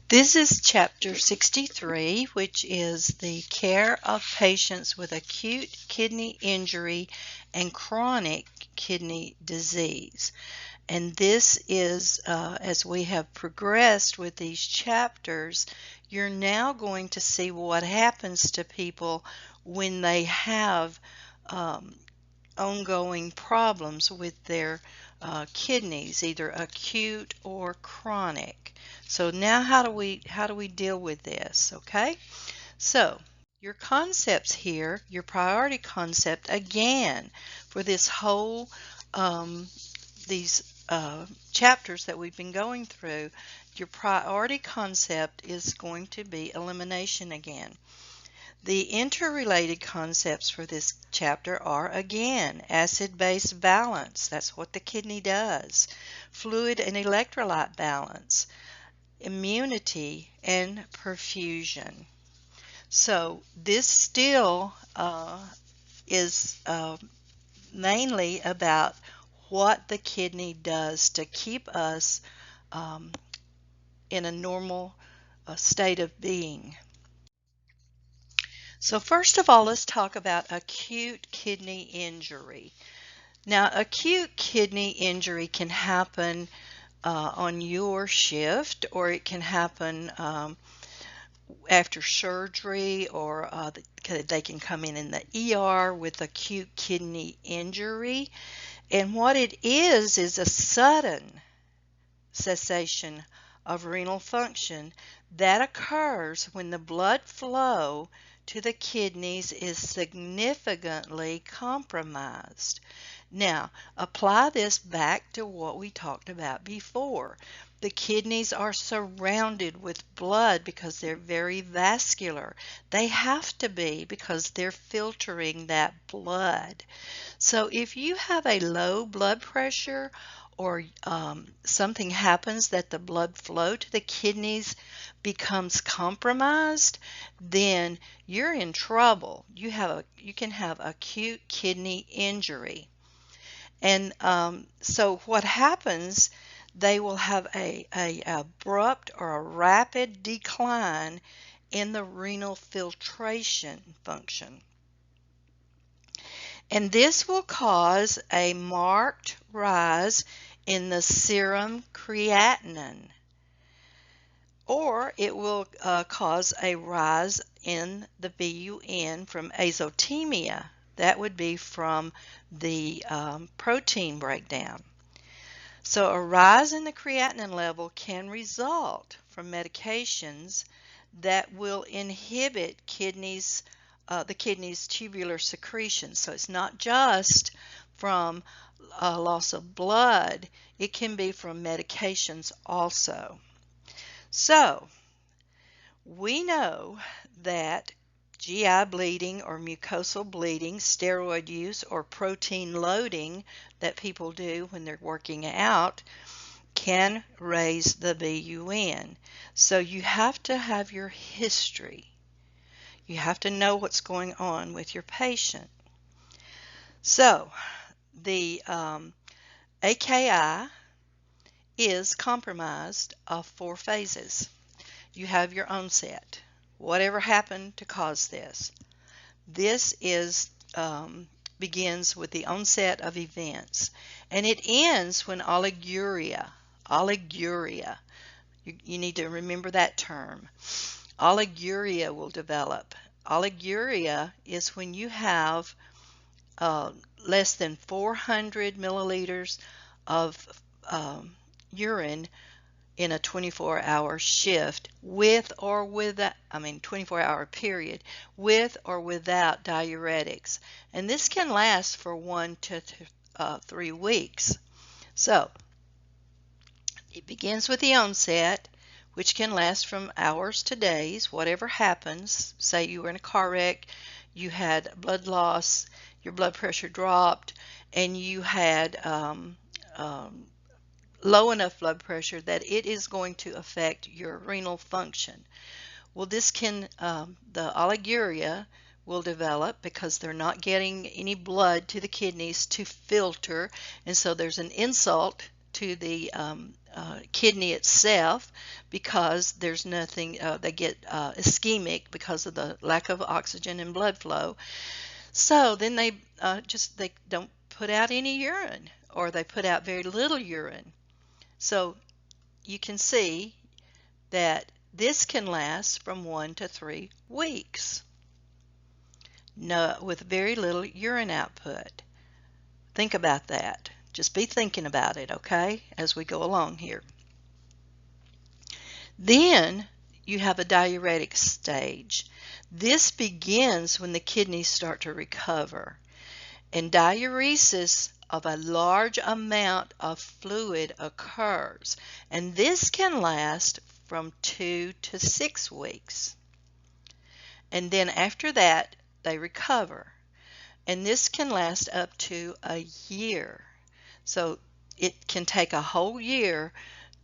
This is chapter 63, which is the care of patients with acute kidney injury and chronic kidney disease. And this is, as we have progressed with these chapters, you're now going to see what happens to people when they have ongoing problems with their kidneys, either acute or chronic. So now how do we deal with this? Okay, so your concepts here, your priority concept again for this whole these chapters that we've been going through, your priority concept is going to be elimination again. The interrelated concepts for this chapter are, again, acid-base balance. That's what the kidney does. Fluid and electrolyte balance, immunity, and perfusion. So this still is mainly about what the kidney does to keep us in a normal state of being. So first of all, let's talk about acute kidney injury. Now, acute kidney injury can happen on your shift, or it can happen after surgery, or they can come in the ER with acute kidney injury. And what it is a sudden cessation of renal function that occurs when the blood flow to the kidneys is significantly compromised. Now, apply this back to what we talked about before. The kidneys are surrounded with blood because they're very vascular. They have to be because they're filtering that blood. So if you have a low blood pressure or something happens that the blood flow to the kidneys becomes compromised, then you're in trouble. You can have acute kidney injury. And so what happens, they will have a abrupt or a rapid decline in the renal filtration function. And this will cause a marked rise in the serum creatinine, or it will cause a rise in the BUN from azotemia. That would be from the protein breakdown. So a rise in the creatinine level can result from medications that will inhibit the kidney's tubular secretion. So it's not just from loss of blood, it can be from medications also. So we know that GI bleeding or mucosal bleeding, steroid use, or protein loading that people do when they're working out can raise the BUN. So you have to have your history. You have to know what's going on with your patient. So the AKI is compromised of 4 phases. You have your onset. Whatever happened to cause this? This begins with the onset of events, and it ends when oliguria, you need to remember that term. Oliguria will develop. Oliguria is when you have less than 400 milliliters of urine in a 24-hour shift with or without, 24-hour period, with or without diuretics. And this can last for 1 to 3 weeks. So it begins with the onset, which can last from hours to days, whatever happens. Say you were in a car wreck, you had blood loss, your blood pressure dropped, and you had low enough blood pressure that it is going to affect your renal function. Well, this can, the oliguria will develop because they're not getting any blood to the kidneys to filter, and so there's an insult to the kidney itself because there's nothing, they get ischemic because of the lack of oxygen and blood flow. So then they don't put out any urine, or they put out very little urine. So you can see that this can last from 1 to 3 weeks, no, with very little urine output. Think about that. Just be thinking about it, okay, as we go along here. Then you have a diuretic stage. This begins when the kidneys start to recover, and diuresis of a large amount of fluid occurs, and this can last from 2 to 6 weeks. And then after that, they recover, and this can last up to a year. So it can take a whole year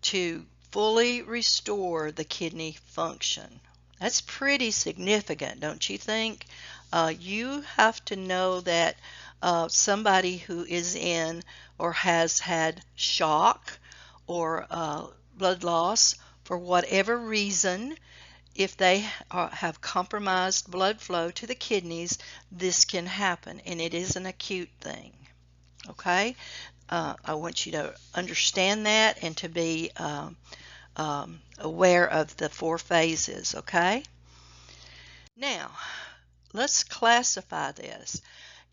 to fully restore the kidney function. That's pretty significant, don't you think? You have to know that somebody who is in or has had shock or blood loss for whatever reason, if they have compromised blood flow to the kidneys, this can happen, and it is an acute thing. Okay? I want you to understand that and to be aware of the 4 phases. Okay? Now, let's classify this.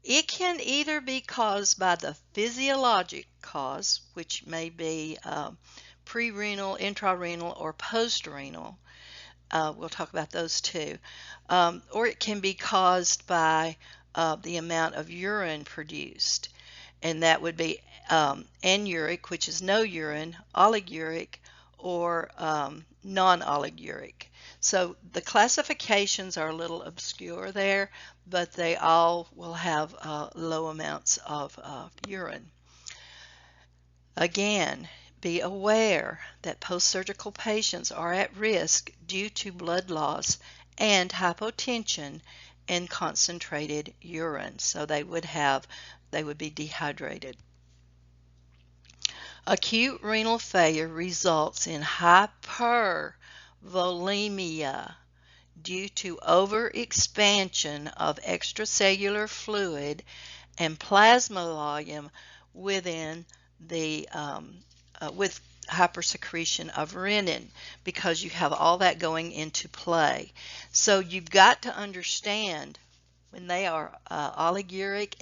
It can either be caused by the physiologic cause, which may be pre-renal, intrarenal, or post-renal. We'll talk about those too. Or it can be caused by the amount of urine produced, and that would be anuric, which is no urine, oliguric, or non-oliguric. So the classifications are a little obscure there, but they all will have low amounts of urine. Again, be aware that post-surgical patients are at risk due to blood loss and hypotension and concentrated urine. So they would be dehydrated. Acute renal failure results in hypervolemia due to overexpansion of extracellular fluid and plasma volume within the with hypersecretion of renin, because you have all that going into play. So you've got to understand when they are oliguric,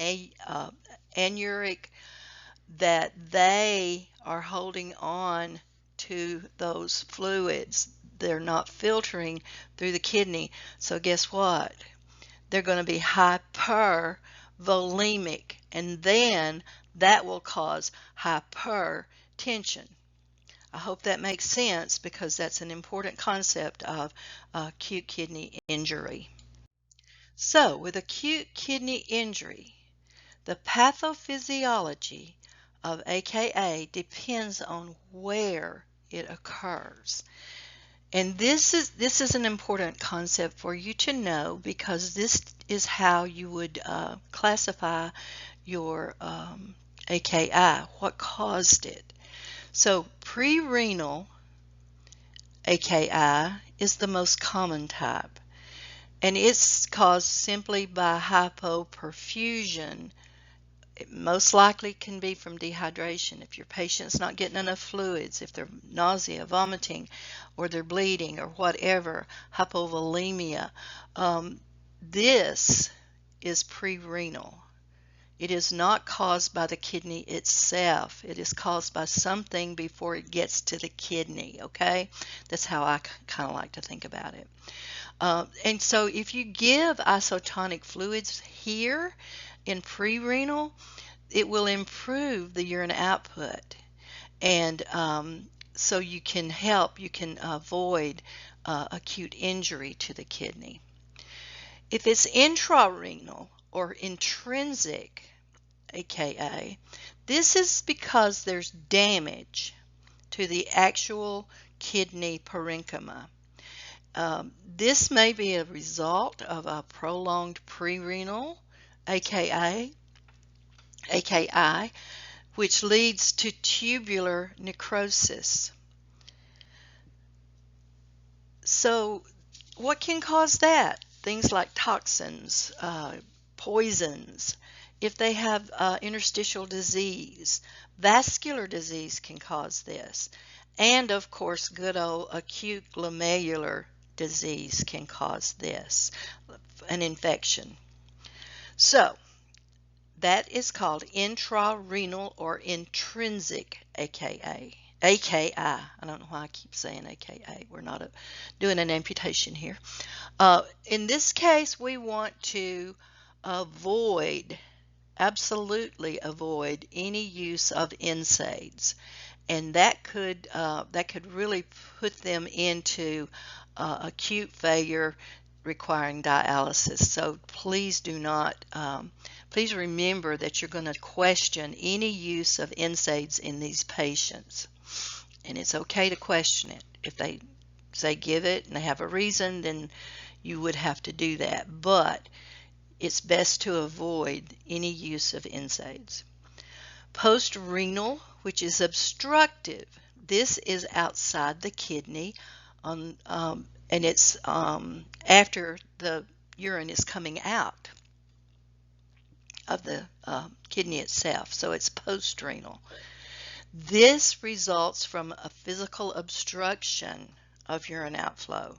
anuric, that they are holding on to those fluids. They're not filtering through the kidney. So guess what? They're going to be hypervolemic, and then that will cause hypertension. I hope that makes sense, because that's an important concept of acute kidney injury. So with acute kidney injury, the pathophysiology of AKA depends on where it occurs. And this is an important concept for you to know, because this is how you would classify your AKI, what caused it. So pre-renal AKI is the most common type, and it's caused simply by hypoperfusion. It most likely can be from dehydration. If your patient's not getting enough fluids, if they're nausea, vomiting, or they're bleeding, or whatever, hypovolemia, this is pre-renal. It is not caused by the kidney itself. It is caused by something before it gets to the kidney, okay? That's how I kind of like to think about it. And so if you give isotonic fluids here in pre-renal, it will improve the urine output. And so you can avoid acute injury to the kidney. If it's intrarenal or intrinsic AKA, this is because there's damage to the actual kidney parenchyma. This may be a result of a prolonged pre-renal AKI, which leads to tubular necrosis. So what can cause that? Things like toxins, poisons. If they have interstitial disease, vascular disease can cause this. And of course, good old acute glomerular disease can cause this, an infection. So that is called intrarenal or intrinsic AKI. I don't know why I keep saying AKA. We're not doing an amputation here. In this case, we want to avoid, absolutely avoid any use of NSAIDs, and that could really put them into acute failure requiring dialysis. So please do not. Please remember that you're going to question any use of NSAIDs in these patients, and it's okay to question it. If they say give it and they have a reason, then you would have to do that, but it's best to avoid any use of NSAIDs. Postrenal, which is obstructive, this is outside the kidney, and it's after the urine is coming out of the kidney itself, so it's postrenal. This results from a physical obstruction of urine outflow,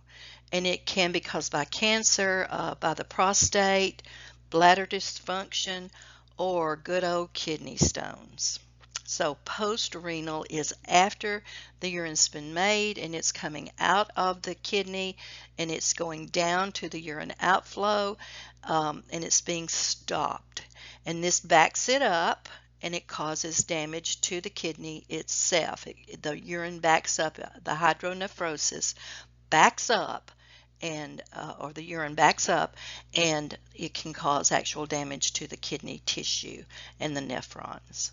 and it can be caused by cancer, by the prostate, bladder dysfunction, or good old kidney stones. So postrenal is after the urine's been made and it's coming out of the kidney and it's going down to the urine outflow, and it's being stopped. And this backs it up and it causes damage to the kidney itself. The urine backs up, the hydronephrosis backs up, and or the urine backs up, and it can cause actual damage to the kidney tissue and the nephrons.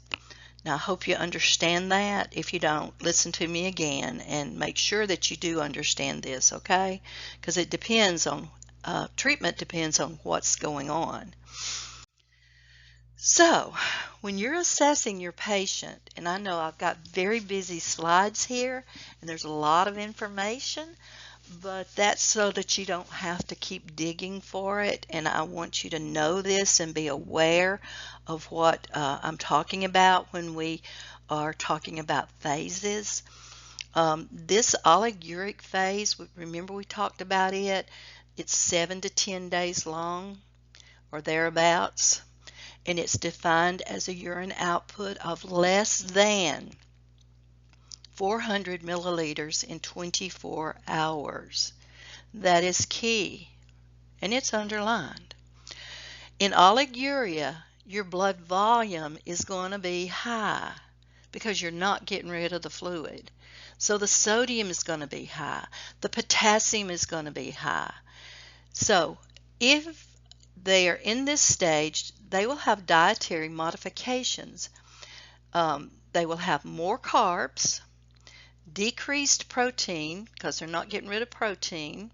Now, I hope you understand that. If you don't, listen to me again and make sure that you do understand this, okay? Because it depends on, treatment depends on what's going on. So, when you're assessing your patient, and I know I've got very busy slides here, and there's a lot of information, but that's so that you don't have to keep digging for it, and I want you to know this and be aware of what I'm talking about when we are talking about phases. This oliguric phase, remember we talked about it, it's 7 to 10 days long or thereabouts, and it's defined as a urine output of less than 400 milliliters in 24 hours. That is key, and it's underlined. In oliguria, your blood volume is going to be high because you're not getting rid of the fluid. So the sodium is going to be high. The potassium is going to be high. So if they are in this stage, they will have dietary modifications. They will have more carbs, decreased protein because they're not getting rid of protein.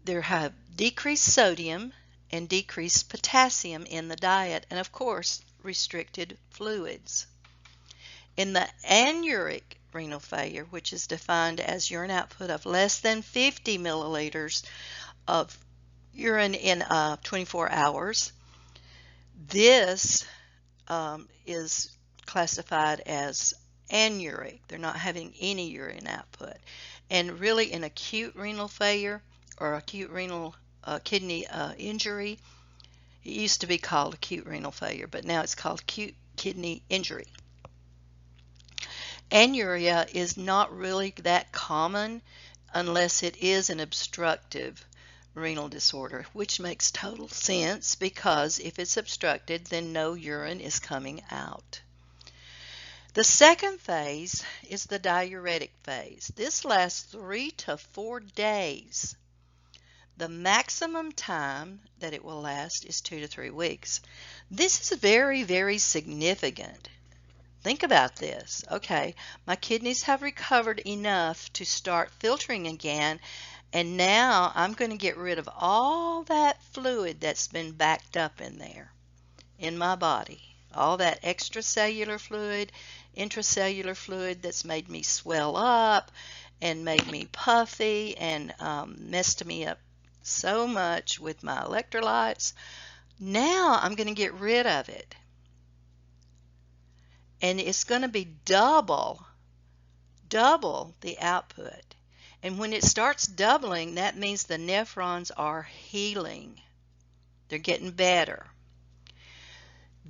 They have decreased sodium and decreased potassium in the diet, and of course restricted fluids. In the anuric renal failure, which is defined as urine output of less than 50 milliliters of urine in 24 hours, this is classified as anuric. They're not having any urine output. And really in acute renal failure or acute renal kidney injury, it used to be called acute renal failure, but now it's called acute kidney injury. Anuria is not really that common unless it is an obstructive renal disorder, which makes total sense because if it's obstructed, then no urine is coming out. The second phase is the diuretic phase. This lasts 3 to 4 days. The maximum time that it will last is 2 to 3 weeks. This is very, very significant. Think about this. Okay, my kidneys have recovered enough to start filtering again, and now I'm going to get rid of all that fluid that's been backed up in there in my body. all that extracellular fluid, intracellular fluid that's made me swell up and made me puffy and messed me up so much with my electrolytes. Now I'm going to get rid of it. And it's going to be double the output. And when it starts doubling, that means the nephrons are healing. They're getting better.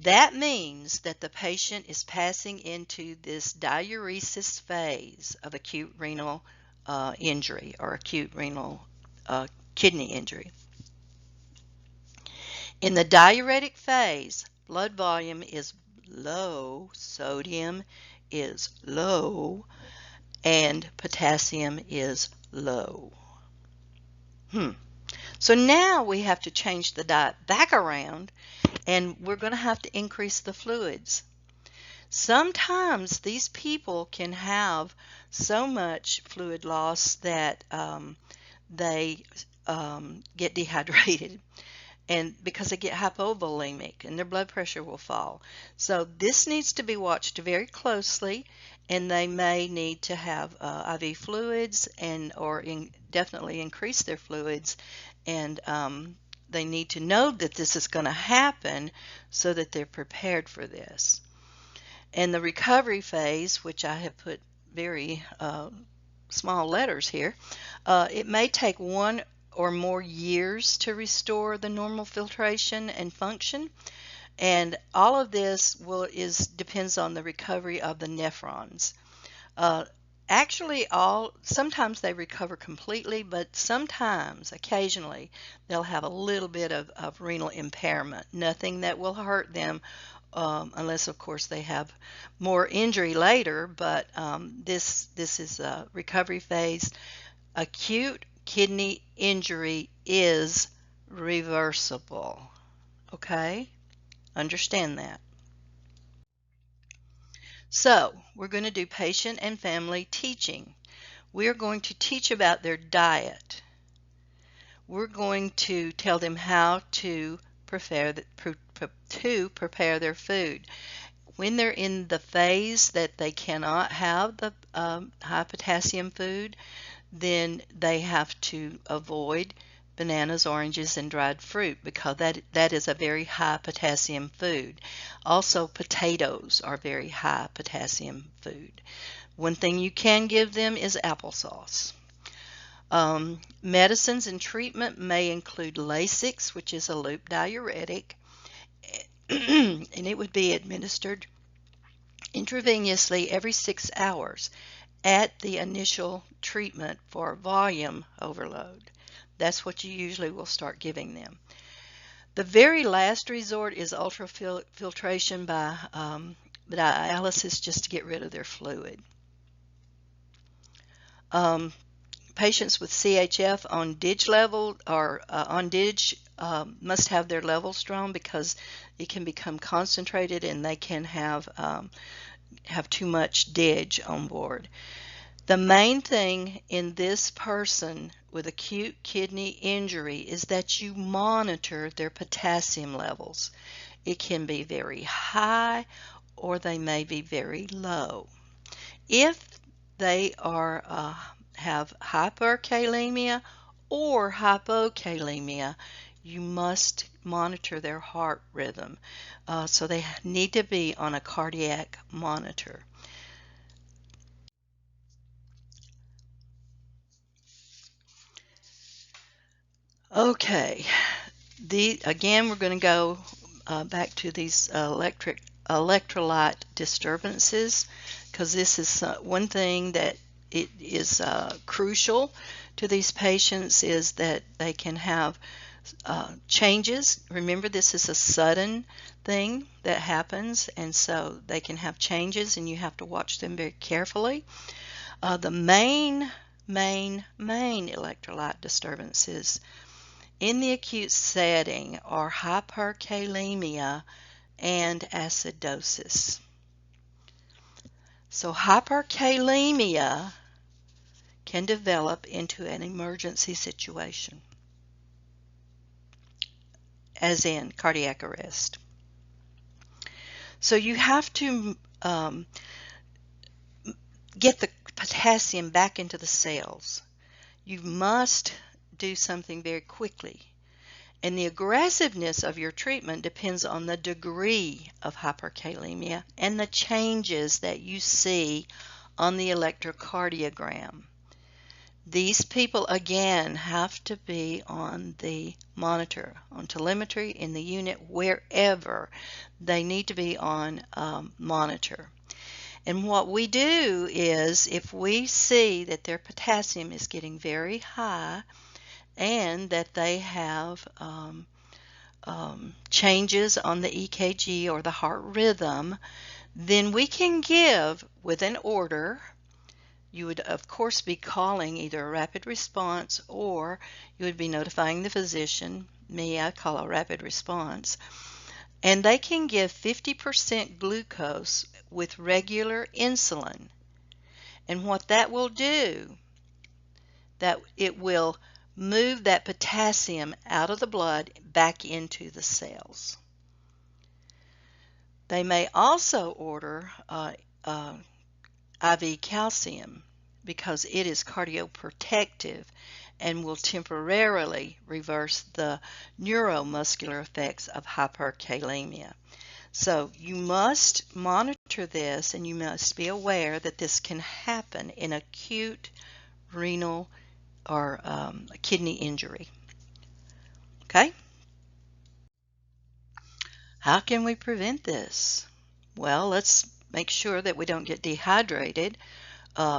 That means that the patient is passing into this diuresis phase of acute renal injury or acute renal kidney injury. In the diuretic phase, blood volume is low, sodium is low, and potassium is low. So now we have to change the diet back around, and we're going to have to increase the fluids. Sometimes these people can have so much fluid loss that they get dehydrated, and because they get hypovolemic and their blood pressure will fall. So this needs to be watched very closely, and they may need to have IV fluids or definitely increase their fluids, and they need to know that this is going to happen so that they're prepared for this. And the recovery phase, which I have put very small letters here, it may take 1 or more years to restore the normal filtration and function, and all of this depends on the recovery of the nephrons. Actually, sometimes they recover completely, but sometimes, occasionally, they'll have a little bit of renal impairment. Nothing that will hurt them, unless, of course, they have more injury later. But this is a recovery phase. Acute kidney injury is reversible. Okay? Understand that. So, we're going to do patient and family teaching. We're going to teach about their diet. We're going to tell them how to prepare their food. When they're in the phase that they cannot have the high potassium food, then they have to avoid bananas, oranges, and dried fruit, because that is a very high potassium food. Also, potatoes are very high potassium food. One thing you can give them is applesauce. Medicines and treatment may include Lasix, which is a loop diuretic, and it would be administered intravenously every 6 hours at the initial treatment for volume overload. That's what you usually will start giving them. The very last resort is ultrafiltration by dialysis, just to get rid of their fluid. Patients with CHF on DIG level or on DIG must have their levels drawn, because it can become concentrated and they can have too much DIG on board. The main thing in this person with acute kidney injury is that you monitor their potassium levels. It can be very high or they may be very low. If they have hyperkalemia or hypokalemia, you must monitor their heart rhythm. So they need to be on a cardiac monitor. Okay, again we're going to go back to these electrolyte disturbances, because this is one thing that it is crucial to these patients, is that they can have changes. Remember, this is a sudden thing that happens, and so they can have changes, and you have to watch them very carefully. The main electrolyte disturbances in the acute setting are hyperkalemia and acidosis. So hyperkalemia can develop into an emergency situation, as in cardiac arrest. So you have to get the potassium back into the cells. You must do something very quickly. And the aggressiveness of your treatment depends on the degree of hyperkalemia and the changes that you see on the electrocardiogram. These people, again, have to be on the monitor, on telemetry, in the unit, wherever they need to be on monitor. And what we do is, if we see that their potassium is getting very high and that they have changes on the EKG or the heart rhythm, then we can give, with an order, you would of course be calling either a rapid response or you would be notifying the physician. Me, I call a rapid response. And they can give 50% glucose with regular insulin. And what that will do, that it will move that potassium out of the blood back into the cells. They may also order IV calcium because it is cardioprotective and will temporarily reverse the neuromuscular effects of hyperkalemia. So you must monitor this, and you must be aware that this can happen in acute renal or kidney injury. Okay? How can we prevent this? Well, let's make sure that we don't get dehydrated.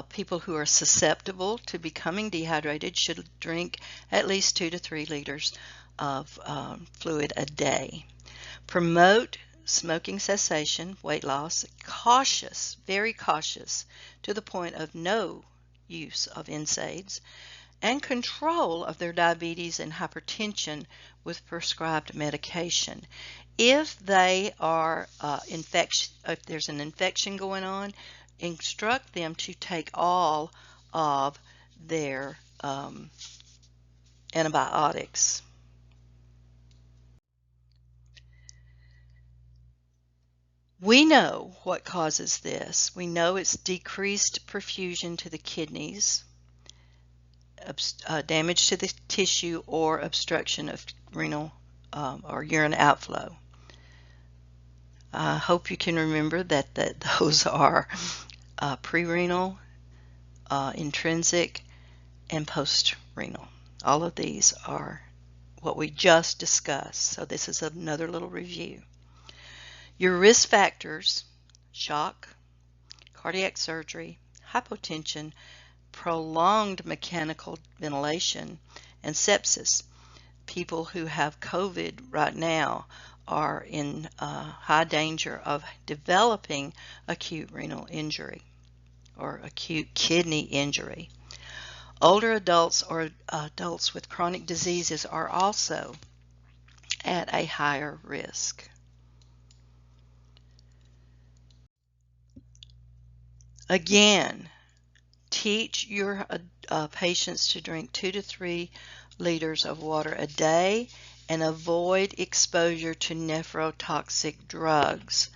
People who are susceptible to becoming dehydrated should drink at least 2 to 3 liters of fluid a day. Promote smoking cessation, weight loss, cautious, very cautious, to the point of no use of NSAIDs, and control of their diabetes and hypertension with prescribed medication. If they are if there's an infection going on, instruct them to take all of their antibiotics. We know what causes this. We know it's decreased perfusion to the kidneys, damage to the tissue, or obstruction of renal or urine outflow. I hope you can remember that those are pre-renal, intrinsic, and post-renal. All of these are what we just discussed. So this is another little review. Your risk factors: shock, cardiac surgery, hypotension, prolonged mechanical ventilation, and sepsis. People who have COVID right now are in high danger of developing acute renal injury or acute kidney injury. Older adults or adults with chronic diseases are also at a higher risk. Again, teach your patients to drink 2 to 3 liters of water a day and avoid exposure to nephrotoxic drugs.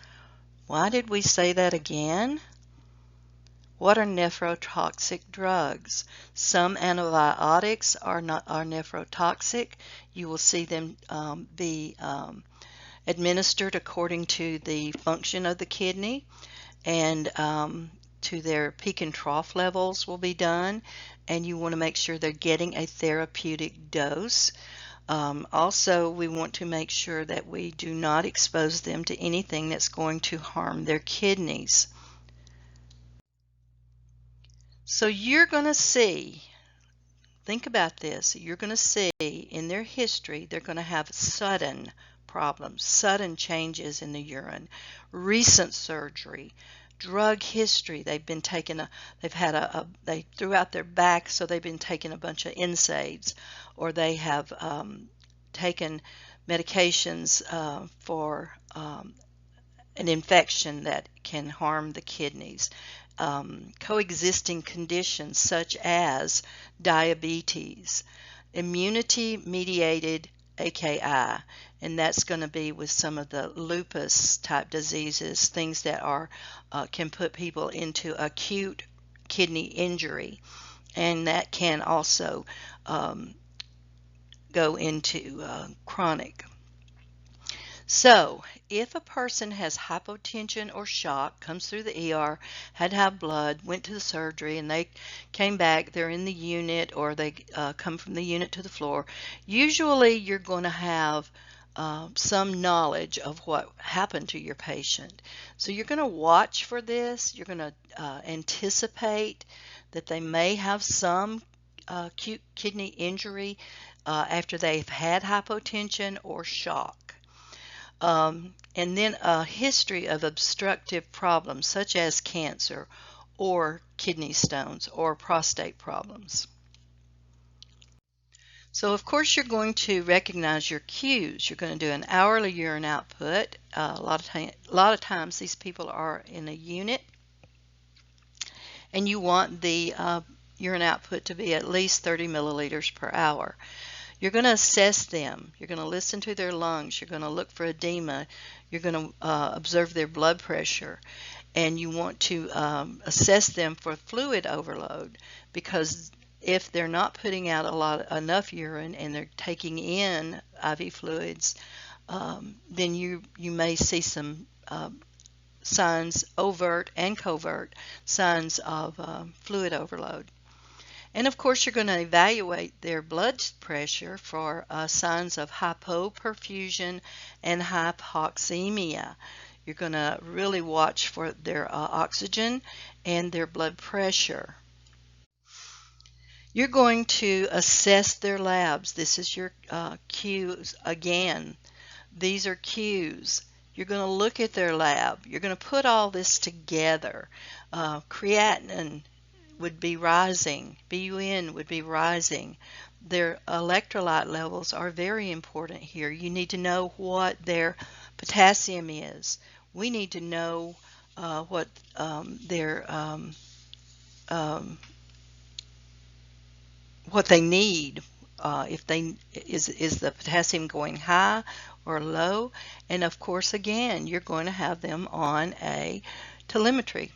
Why did we say that again? What are nephrotoxic drugs? Some antibiotics are nephrotoxic. You will see them be administered according to the function of the kidney, and to their peak and trough levels will be done, and you want to make sure they're getting a therapeutic dose. Also, we want to make sure that we do not expose them to anything that's going to harm their kidneys. So you're going to see, think about this, you're going to see in their history they're going to have sudden problems, sudden changes in the urine, recent surgery, drug history. They've been taking they threw out their back, so they've been taking a bunch of NSAIDs, or they have taken medications for an infection that can harm the kidneys. Coexisting conditions such as diabetes, immunity-mediated AKI, and that's going to be with some of the lupus type diseases, things that are can put people into acute kidney injury, and that can also go into chronic. So, if a person has hypotension or shock, comes through the ER, had to have blood, went to the surgery, and they came back, they're in the unit, or they come from the unit to the floor, usually you're going to have some knowledge of what happened to your patient. So you're going to watch for this. You're going to anticipate that they may have some acute kidney injury after they've had hypotension or shock. And then a history of obstructive problems such as cancer or kidney stones or prostate problems. So of course you're going to recognize your cues. You're going to do an hourly urine output. A lot of times these people are in a unit, and you want the urine output to be at least 30 milliliters per hour. You're going to assess them. You're going to listen to their lungs. You're going to look for edema. You're going to observe their blood pressure. And you want to assess them for fluid overload, because if they're not putting out enough urine and they're taking in IV fluids, then you may see some signs, overt and covert signs of fluid overload. And of course, you're going to evaluate their blood pressure for signs of hypoperfusion and hypoxemia. You're going to really watch for their oxygen and their blood pressure. You're going to assess their labs. This is your cues again. These are cues. You're going to look at their lab. You're going to put all this together. Creatinine would be rising, BUN would be rising. Their electrolyte levels are very important here. You need to know what their potassium is. We need to know what what they need. If they is the potassium going high or low, and of course again you're going to have them on a telemetry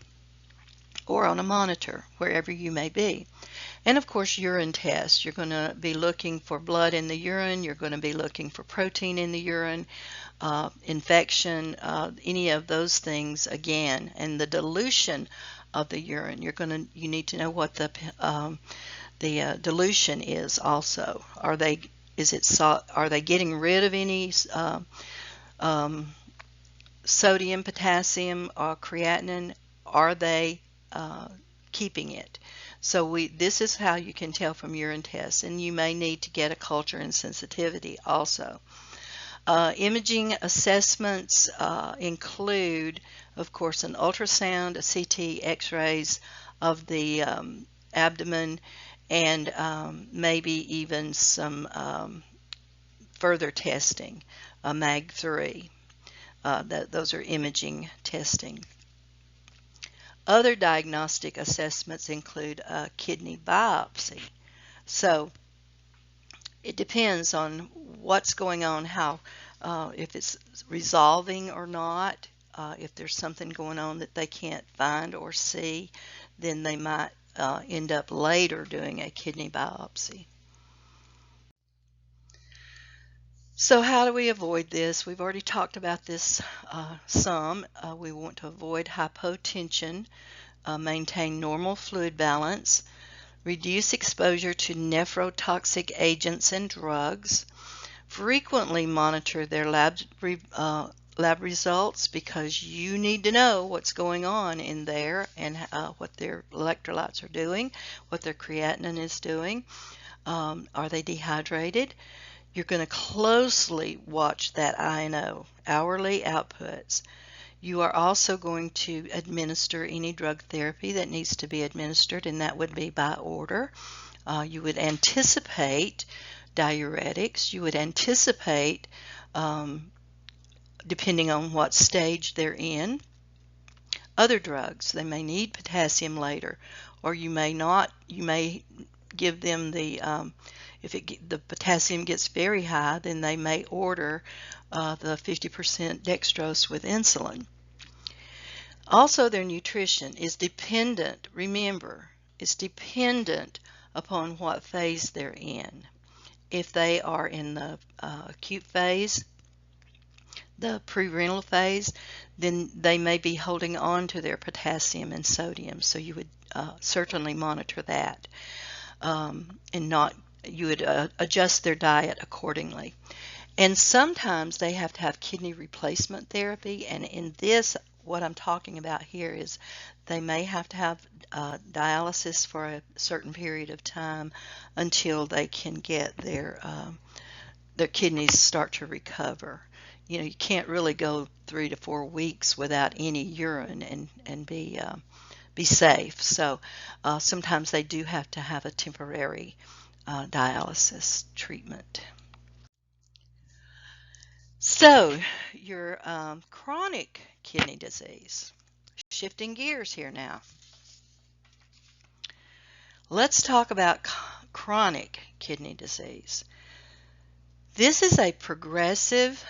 or on a monitor, wherever you may be. And of course, urine tests. You're going to be looking for blood in the urine. You're going to be looking for protein in the urine, infection, any of those things again. And the dilution of the urine. You need to know what the dilution is also. Are they getting rid of any sodium, potassium, or creatinine? Are they keeping it? So this is how you can tell from urine tests, and you may need to get a culture and sensitivity also. Imaging assessments include, of course, an ultrasound, a CT, x-rays of the abdomen, and maybe even some further testing, a MAG-3. Those are imaging testing. Other diagnostic assessments include a kidney biopsy. So it depends on what's going on, if it's resolving or not. If there's something going on that they can't find or see, then they might end up later doing a kidney biopsy. So how do we avoid this? We've already talked about this some. We want to avoid hypotension, maintain normal fluid balance, reduce exposure to nephrotoxic agents and drugs, frequently monitor their lab results, because you need to know what's going on in there and what their electrolytes are doing, what their creatinine is doing. Are they dehydrated? You're going to closely watch that INO, hourly outputs. You are also going to administer any drug therapy that needs to be administered, and that would be by order. You would anticipate diuretics. You would anticipate, depending on what stage they're in, other drugs. They may need potassium later, or you may not. You may give them the If the potassium gets very high, then they may order the 50% dextrose with insulin. Also, their nutrition is dependent, remember, it's dependent upon what phase they're in. If they are in the acute phase, the prerenal phase, then they may be holding on to their potassium and sodium. So you would certainly monitor that, and not you would adjust their diet accordingly. And sometimes they have to have kidney replacement therapy. And in this, what I'm talking about here is they may have to have dialysis for a certain period of time until they can get their kidneys start to recover. You know, you can't really go 3 to 4 weeks without any urine and be safe. So sometimes they do have to have a temporary dialysis treatment. So your chronic kidney disease. Shifting gears here now. Let's talk about chronic kidney disease. This is a progressive,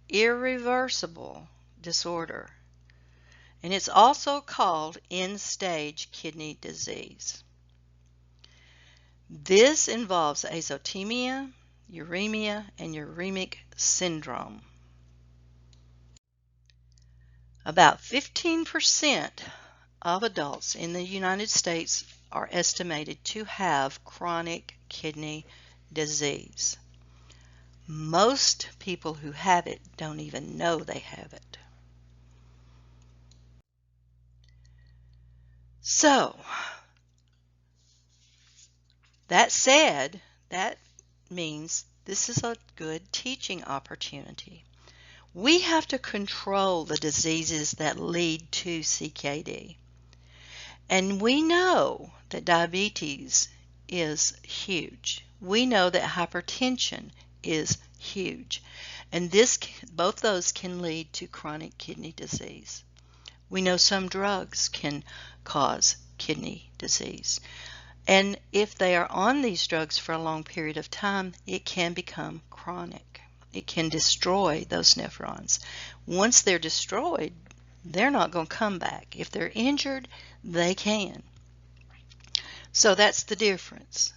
irreversible disorder, and it's also called end-stage kidney disease. This involves azotemia, uremia, and uremic syndrome. About 15% of adults in the United States are estimated to have chronic kidney disease. Most people who have it don't even know they have it. So, that said, that means this is a good teaching opportunity. We have to control the diseases that lead to CKD. And we know that diabetes is huge. We know that hypertension is huge. And both those can lead to chronic kidney disease. We know some drugs can cause kidney disease. And if they are on these drugs for a long period of time, it can become chronic. It can destroy those nephrons. Once they're destroyed, they're not going to come back. If they're injured, they can. So that's the difference.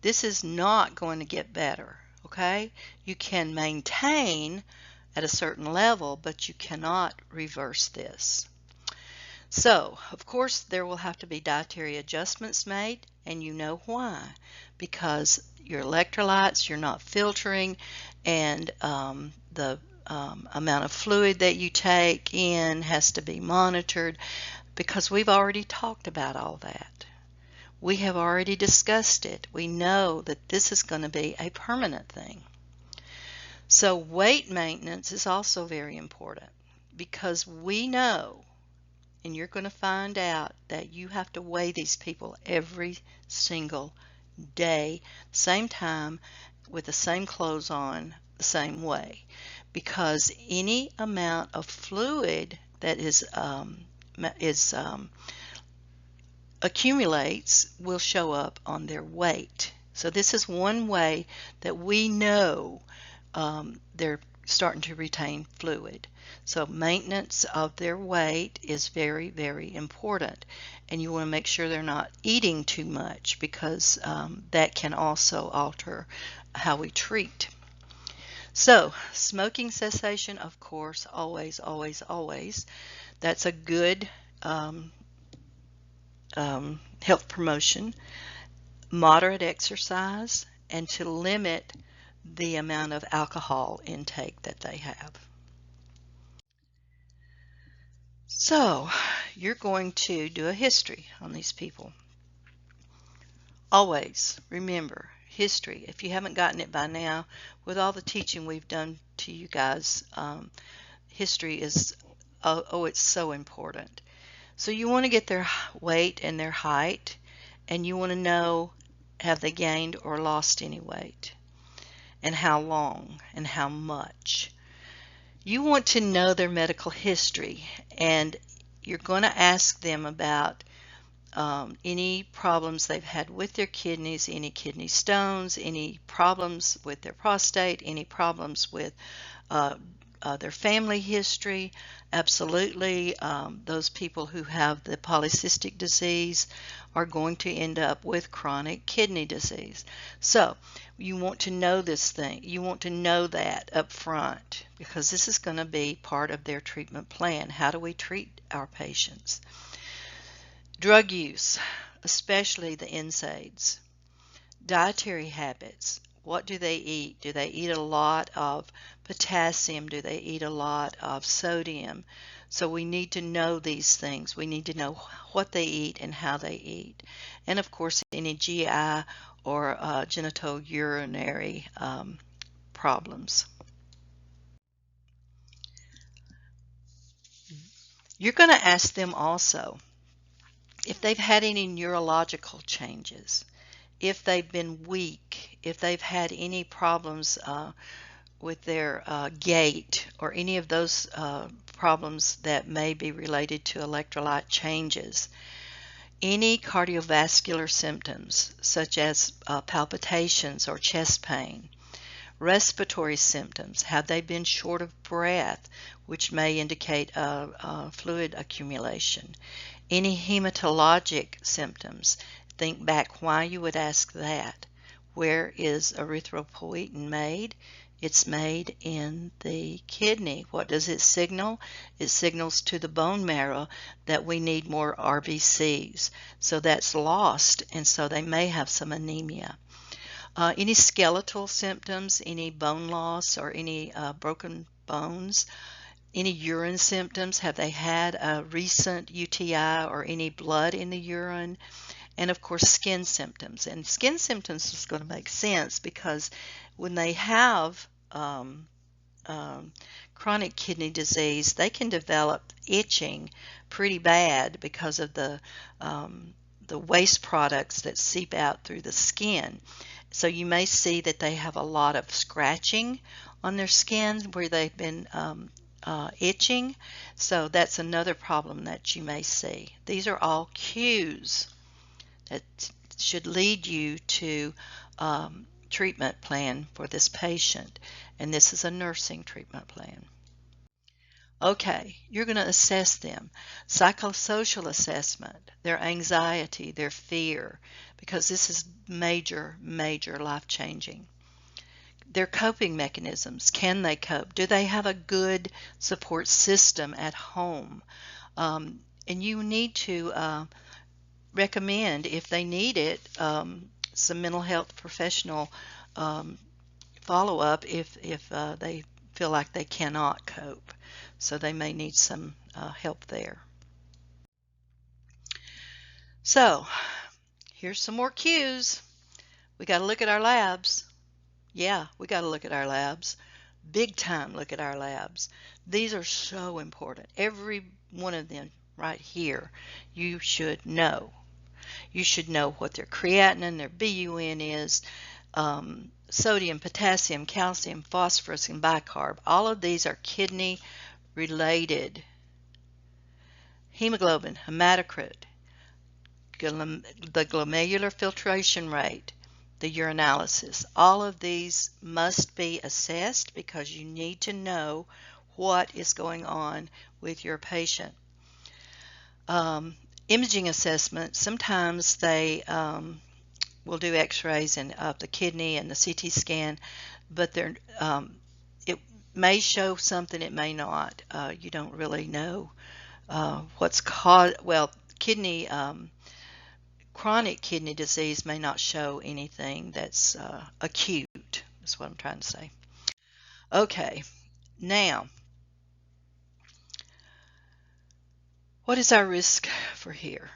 This is not going to get better, okay? You can maintain at a certain level, but you cannot reverse this. So, of course, there will have to be dietary adjustments made, and you know why. Because your electrolytes, you're not filtering, and the amount of fluid that you take in has to be monitored, because we've already talked about all that. We have already discussed it. We know that this is going to be a permanent thing. So weight maintenance is also very important, because we know, and you're going to find out, that you have to weigh these people every single day, same time, with the same clothes on, the same way, because any amount of fluid that accumulates will show up on their weight. So this is one way that we know they're starting to retain fluid. So maintenance of their weight is very, very important. And you want to make sure they're not eating too much, because that can also alter how we treat. So smoking cessation, of course, always, always, always. That's a good health promotion. Moderate exercise, and to limit the amount of alcohol intake that they have. So you're going to do a history on these people. Always remember history. If you haven't gotten it by now, with all the teaching we've done to you guys, history is, it's so important. So you want to get their weight and their height, and you want to know, have they gained or lost any weight, and how long and how much. You want to know their medical history, and you're going to ask them about any problems they've had with their kidneys, any kidney stones, any problems with their prostate, any problems with uh, their family history. Absolutely, those people who have the polycystic disease are going to end up with chronic kidney disease. So you want to know this thing. You want to know that up front because this is going to be part of their treatment plan. How do we treat our patients? Drug use, especially the NSAIDs. Dietary habits. What do they eat? Do they eat a lot of potassium? Do they eat a lot of sodium? So we need to know these things. We need to know what they eat and how they eat. And of course, any GI or genital urinary problems. You're going to ask them also if they've had any neurological changes, if they've been weak, if they've had any problems with their gait or any of those problems that may be related to electrolyte changes. Any cardiovascular symptoms such as palpitations or chest pain. Respiratory symptoms. Have they been short of breath, which may indicate fluid accumulation? Any hematologic symptoms? Think back why you would ask that. Where is erythropoietin made? It's made in the kidney. What does it signal? It signals to the bone marrow that we need more RBCs. So that's lost, and so they may have some anemia. Any skeletal symptoms, any bone loss or any broken bones, any urine symptoms, have they had a recent UTI or any blood in the urine? And of course skin symptoms. And skin symptoms is going to make sense because when they have chronic kidney disease, they can develop itching pretty bad because of the waste products that seep out through the skin. So you may see that they have a lot of scratching on their skin where they've been itching. So that's another problem that you may see. These are all cues that should lead you to treatment plan for this patient. And this is a nursing treatment plan. Okay, you're going to assess them. Psychosocial assessment, their anxiety, their fear, because this is major, major life changing. Their coping mechanisms, can they cope? Do they have a good support system at home? And you need to recommend, if they need it, some mental health professional follow-up if they feel like they cannot cope. So they may need some help there. So here's some more cues. We got to look at our labs. Yeah, we got to look at our labs. Big time look at our labs. These are so important. Every one of them right here you should know. You should know what their creatinine, their BUN is, sodium, potassium, calcium, phosphorus, and bicarb. All of these are kidney related. Hemoglobin, hematocrit, the glomerular filtration rate, the urinalysis. All of these must be assessed because you need to know what is going on with your patient. Imaging assessment, sometimes they will do x-rays of the kidney and the CT scan, but it may show something, it may not. You don't really know what's caused. Well, chronic kidney disease may not show anything that's acute, is what I'm trying to say. Okay, now, what is our risk for here?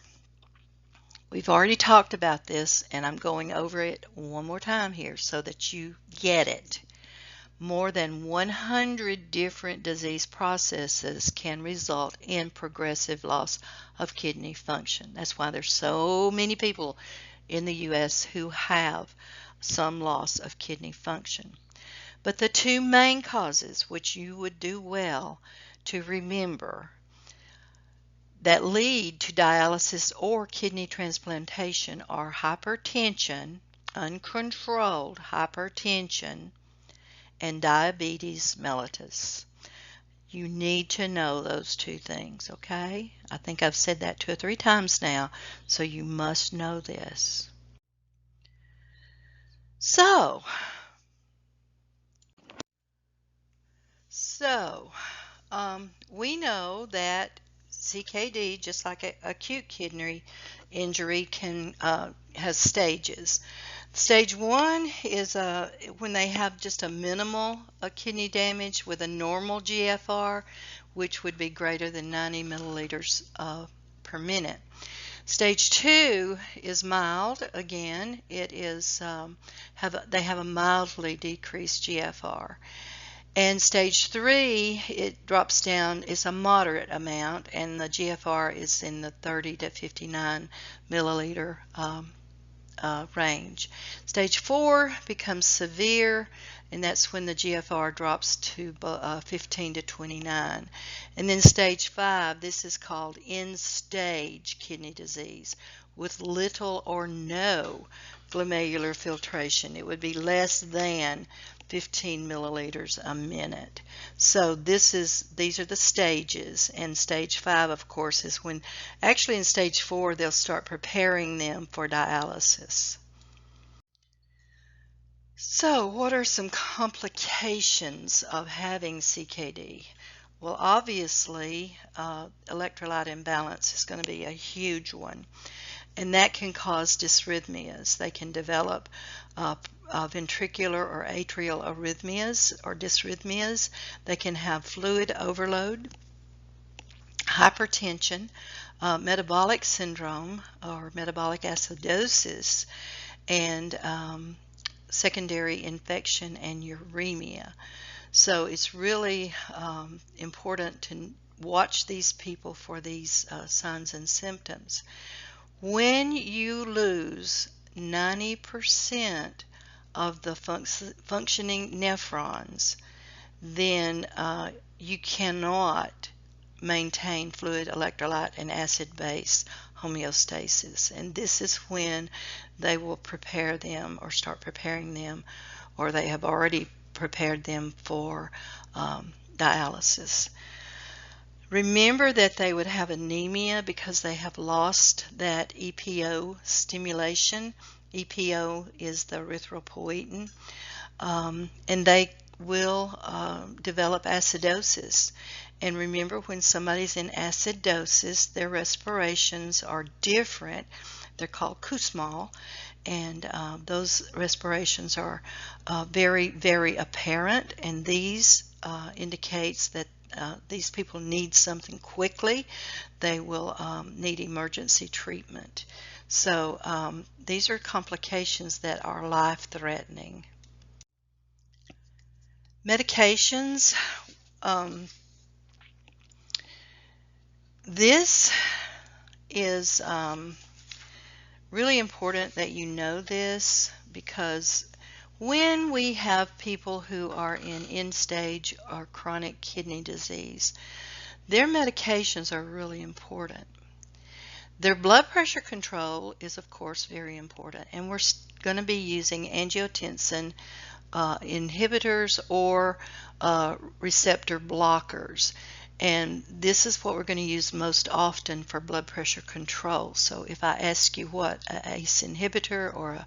We've already talked about this, and I'm going over it one more time here so that you get it. More than 100 different disease processes can result in progressive loss of kidney function. That's why there's so many people in the U.S. who have some loss of kidney function. But the two main causes, which you would do well to remember, that lead to dialysis or kidney transplantation are hypertension, uncontrolled hypertension, and diabetes mellitus. You need to know those two things, okay? I think I've said that 2 or 3 times now, so you must know this. So, we know that CKD, just like acute kidney injury, has stages. Stage 1 is when they have just a minimal kidney damage with a normal GFR, which would be greater than 90 milliliters per minute. Stage 2 is mild. Again, it is they have a mildly decreased GFR. And stage 3, it drops down, it's a moderate amount, and the GFR is in the 30 to 59 milliliter range. Stage 4 becomes severe, and that's when the GFR drops to 15 to 29. And then stage 5, this is called end-stage kidney disease with little or no glomerular filtration. It would be less than 15 milliliters a minute. So these are the stages, and stage 5, of course, is when actually in stage 4 they'll start preparing them for dialysis. So what are some complications of having CKD? Well, obviously, electrolyte imbalance is going to be a huge one, and that can cause dysrhythmias. They can develop ventricular or atrial arrhythmias or dysrhythmias. They can have fluid overload, hypertension, metabolic syndrome or metabolic acidosis, and secondary infection and uremia. So it's really important to watch these people for these signs and symptoms. When you lose 90% of the functioning nephrons, then you cannot maintain fluid, electrolyte, and acid-base homeostasis. And this is when they will prepare them or start preparing them, or they have already prepared them for dialysis. Remember that they would have anemia because they have lost that EPO stimulation. EPO is the erythropoietin, and they will develop acidosis. And remember, when somebody's in acidosis, their respirations are different. They're called Kussmaul, and those respirations are very, very apparent, and these indicates that these people need something quickly. They will need emergency treatment. So these are complications that are life-threatening. Medications. This is really important that you know this, because when we have people who are in end-stage or chronic kidney disease, their medications are really important. Their blood pressure control is, of course, very important, and we're going to be using angiotensin inhibitors or receptor blockers. And this is what we're going to use most often for blood pressure control. So if I ask you what an ACE inhibitor or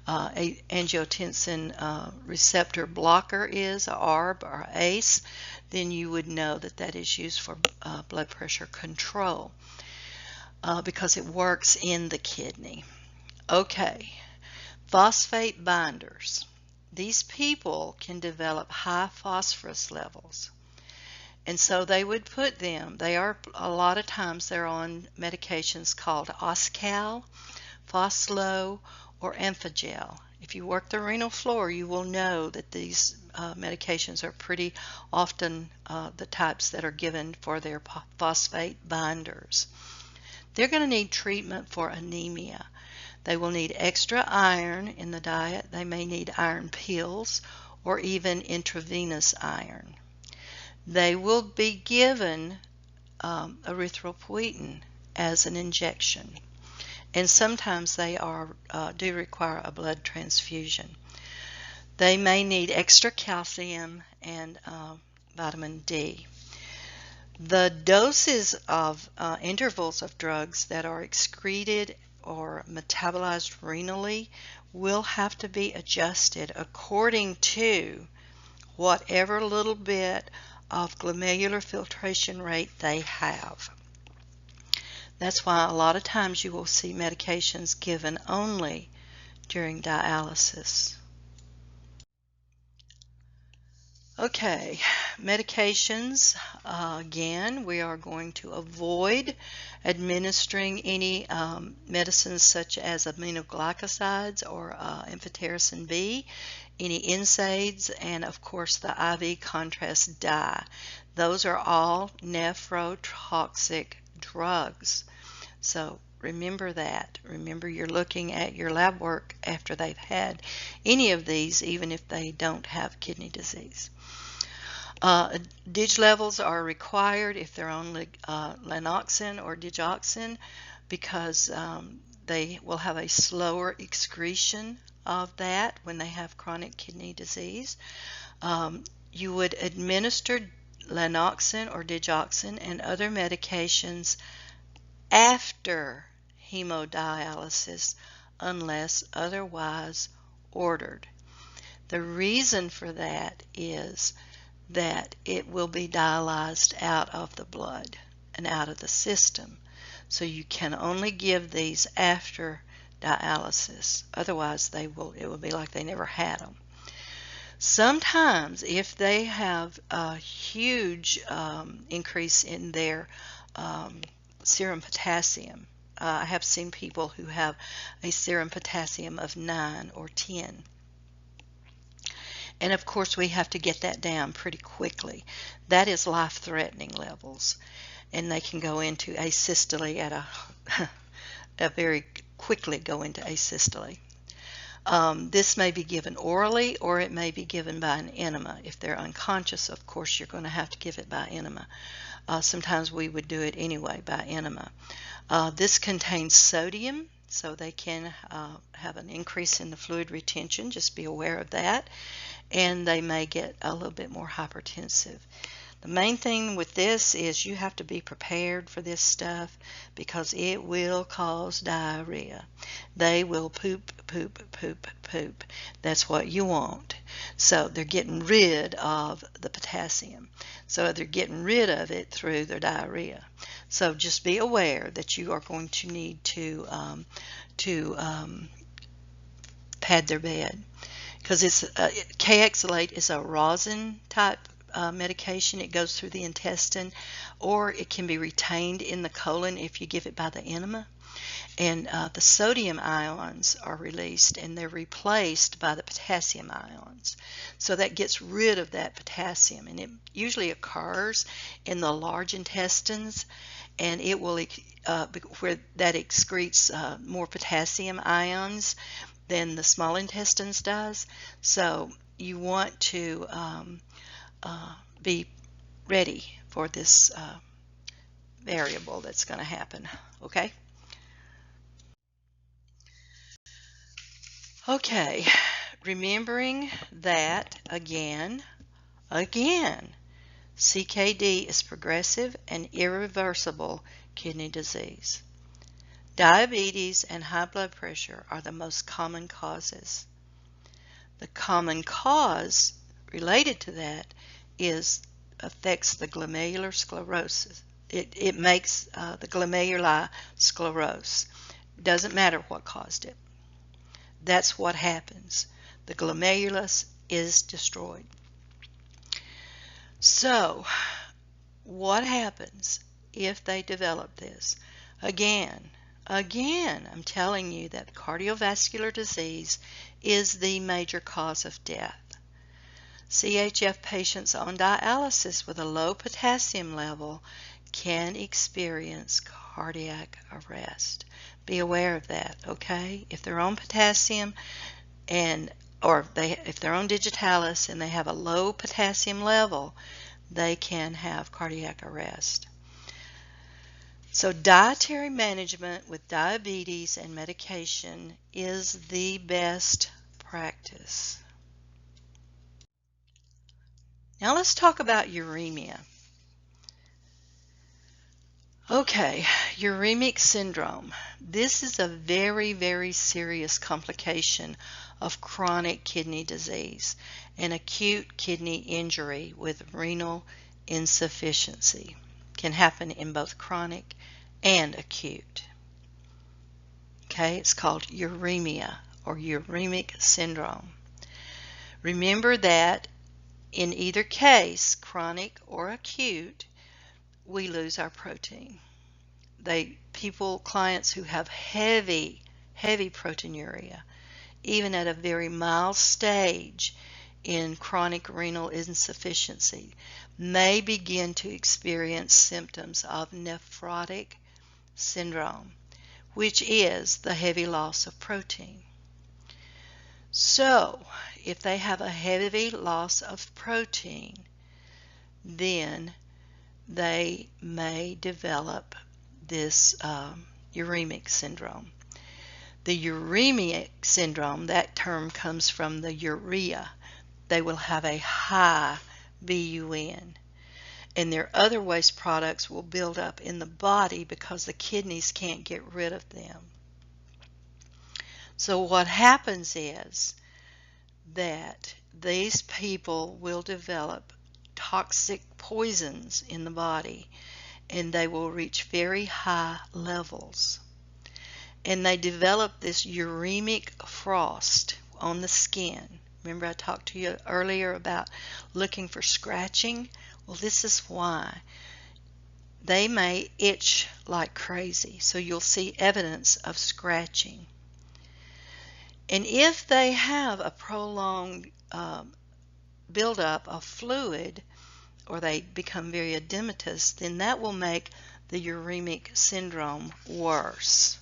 a angiotensin receptor blocker is, a ARB or ACE, then you would know that that is used for blood pressure control because it works in the kidney. Okay, phosphate binders. These people can develop high phosphorus levels. And so they would put them, a lot of times they're on medications called Oscal, Foslo, or Amphigel. If you work the renal floor, you will know that these medications are pretty often the types that are given for their phosphate binders. They're going to need treatment for anemia. They will need extra iron in the diet. They may need iron pills or even intravenous iron. They will be given erythropoietin as an injection. And sometimes they do require a blood transfusion. They may need extra calcium and vitamin D. The doses of intervals of drugs that are excreted or metabolized renally will have to be adjusted according to whatever little bit of glomerular filtration rate they have. That's why a lot of times you will see medications given only during dialysis. Okay, medications. Again, we are going to avoid administering any medicines such as aminoglycosides or amphotericin B, any NSAIDs, and of course the IV contrast dye. Those are all nephrotoxic drugs. So remember that. Remember you're looking at your lab work after they've had any of these, even if they don't have kidney disease. Dig levels are required if they're on lanoxin or digoxin because they will have a slower excretion of that when they have chronic kidney disease. You would administer lanoxin or digoxin and other medications after hemodialysis unless otherwise ordered. The reason for that is that it will be dialyzed out of the blood and out of the system. So you can only give these after dialysis. Otherwise, it will be like they never had them. Sometimes, if they have a huge increase in their serum potassium, I have seen people who have a serum potassium of 9 or 10. And of course, we have to get that down pretty quickly. That is life-threatening levels. And they can go into asystole at very quickly go into asystole. This may be given orally or it may be given by an enema. If they're unconscious, of course, you're going to have to give it by enema. Sometimes we would do it anyway by enema. This contains sodium, so they can have an increase in the fluid retention. Just be aware of that. And they may get a little bit more hypertensive. The main thing with this is you have to be prepared for this stuff because it will cause diarrhea. They will poop, poop, poop, poop. That's what you want. So they're getting rid of the potassium. So they're getting rid of it through their diarrhea. So just be aware that you are going to need to pad their bed. Because K-Exolate is a rosin type medication. It goes through the intestine, or it can be retained in the colon if you give it by the enema. And the sodium ions are released and they're replaced by the potassium ions. So that gets rid of that potassium, and it usually occurs in the large intestines, and it will where that excretes more potassium ions than the small intestines does. So you want to be ready for this variable that's going to happen. Okay? Okay, remembering that again, CKD is progressive and irreversible kidney disease. Diabetes and high blood pressure are the most common causes. The common cause related to that affects the glomerular sclerosis. It makes the glomeruli sclerose. It doesn't matter what caused it. That's what happens. The glomerulus is destroyed. So, what happens if they develop this? Again, I'm telling you that cardiovascular disease is the major cause of death. CHF patients on dialysis with a low potassium level can experience cardiac arrest. Be aware of that, okay? If they're on potassium if they're on digitalis and they have a low potassium level, they can have cardiac arrest. So dietary management with diabetes and medication is the best practice. Now let's talk about uremia. Okay, uremic syndrome. This is a very, very serious complication of chronic kidney disease and acute kidney injury with renal insufficiency. Can happen in both chronic and acute. Okay, it's called uremia or uremic syndrome. Remember that in either case, chronic or acute, we lose our protein. Clients who have heavy proteinuria, even at a very mild stage in chronic renal insufficiency, may begin to experience symptoms of nephrotic syndrome, which is the heavy loss of protein. So, if they have a heavy loss of protein, then they may develop this uremic syndrome. The uremic syndrome, that term comes from the urea. They will have a high BUN, and their other waste products will build up in the body because the kidneys can't get rid of them. So what happens is that these people will develop toxic poisons in the body, and they will reach very high levels. And they develop this uremic frost on the skin. Remember I talked to you earlier about looking for scratching? Well, this is why. They may itch like crazy, so you'll see evidence of scratching. And if they have a prolonged buildup of fluid, or they become very edematous, then that will make the uremic syndrome worse.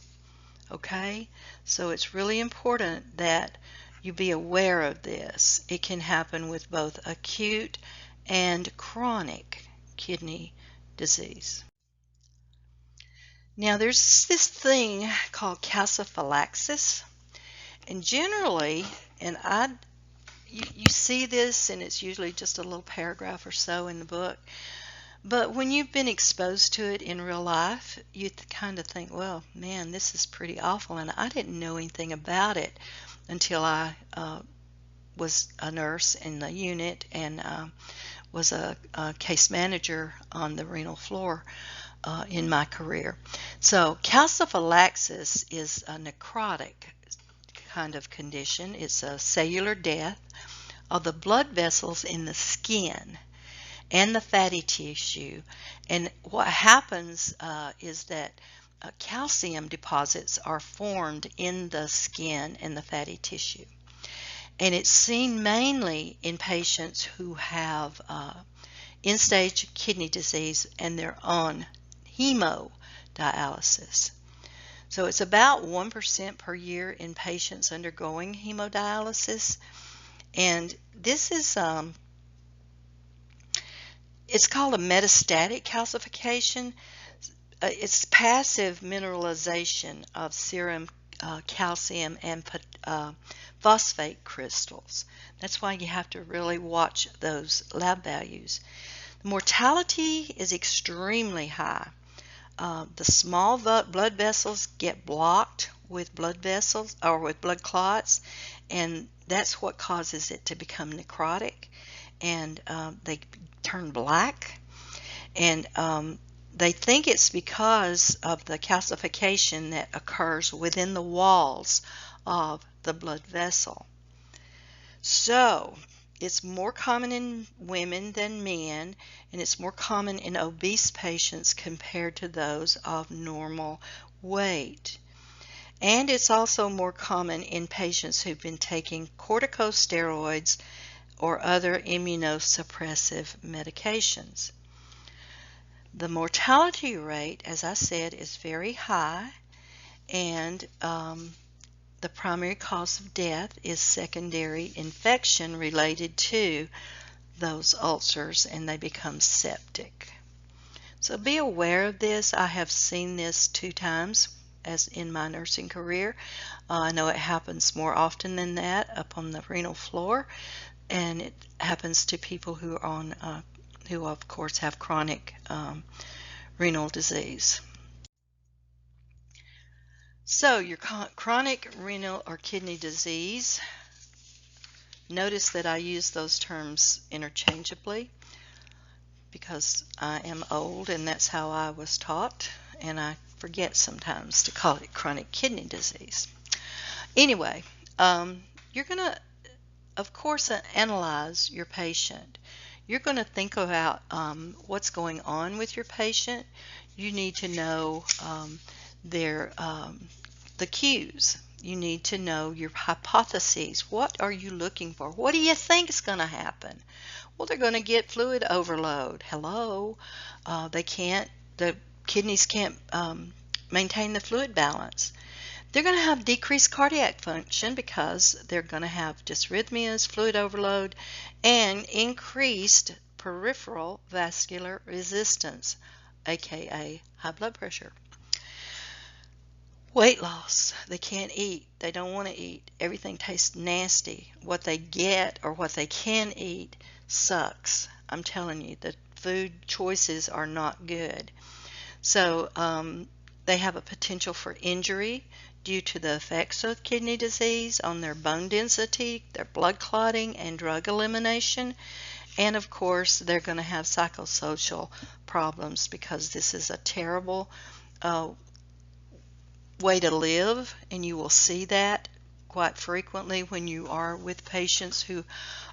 Okay? So it's really important that you be aware of this. It can happen with both acute and chronic kidney disease. Now there's this thing called calciphylaxis, and generally, you see this, and it's usually just a little paragraph or so in the book. But when you've been exposed to it in real life, you kind of think, well, man, this is pretty awful. And I didn't know anything about it until I was a nurse in the unit and was a case manager on the renal floor in my career. So calciphylaxis is a necrotic kind of condition. It's a cellular death of the blood vessels in the skin and the fatty tissue. And what happens is that calcium deposits are formed in the skin and the fatty tissue. And it's seen mainly in patients who have end-stage kidney disease and they're on hemodialysis. So it's about 1% per year in patients undergoing hemodialysis. And this is, it's called a metastatic calcification. It's passive mineralization of serum calcium and phosphate crystals. That's why you have to really watch those lab values. The mortality is extremely high. The small blood vessels get blocked with blood vessels or with blood clots, and that's what causes it to become necrotic, and they turn black, and they think it's because of the calcification that occurs within the walls of the blood vessel. So it's more common in women than men, and it's more common in obese patients compared to those of normal weight. And it's also more common in patients who've been taking corticosteroids or other immunosuppressive medications. The mortality rate, as I said, is very high, and the primary cause of death is secondary infection related to those ulcers, and they become septic. So be aware of this. I have seen this 2 times as in my nursing career. I know it happens more often than that up on the renal floor, and it happens to people who are on, who of course have chronic renal disease. So your chronic renal or kidney disease, notice that I use those terms interchangeably because I am old and that's how I was taught, and I forget sometimes to call it chronic kidney disease. Anyway, you're going to, of course, analyze your patient. You're going to think about what's going on with your patient. You need to know their the cues. You need to know your hypotheses. What are you looking for? What do you think is going to happen? Well, they're going to get fluid overload. Hello. The kidneys can't maintain the fluid balance. They're going to have decreased cardiac function because they're going to have dysrhythmias, fluid overload, and increased peripheral vascular resistance, aka high blood pressure. Weight loss. They can't eat. They don't want to eat. Everything tastes nasty. What they get or what they can eat sucks. I'm telling you, the food choices are not good. So they have a potential for injury due to the effects of kidney disease on their bone density, their blood clotting, and drug elimination. And of course, they're going to have psychosocial problems because this is a terrible way to live, and you will see that quite frequently when you are with patients who,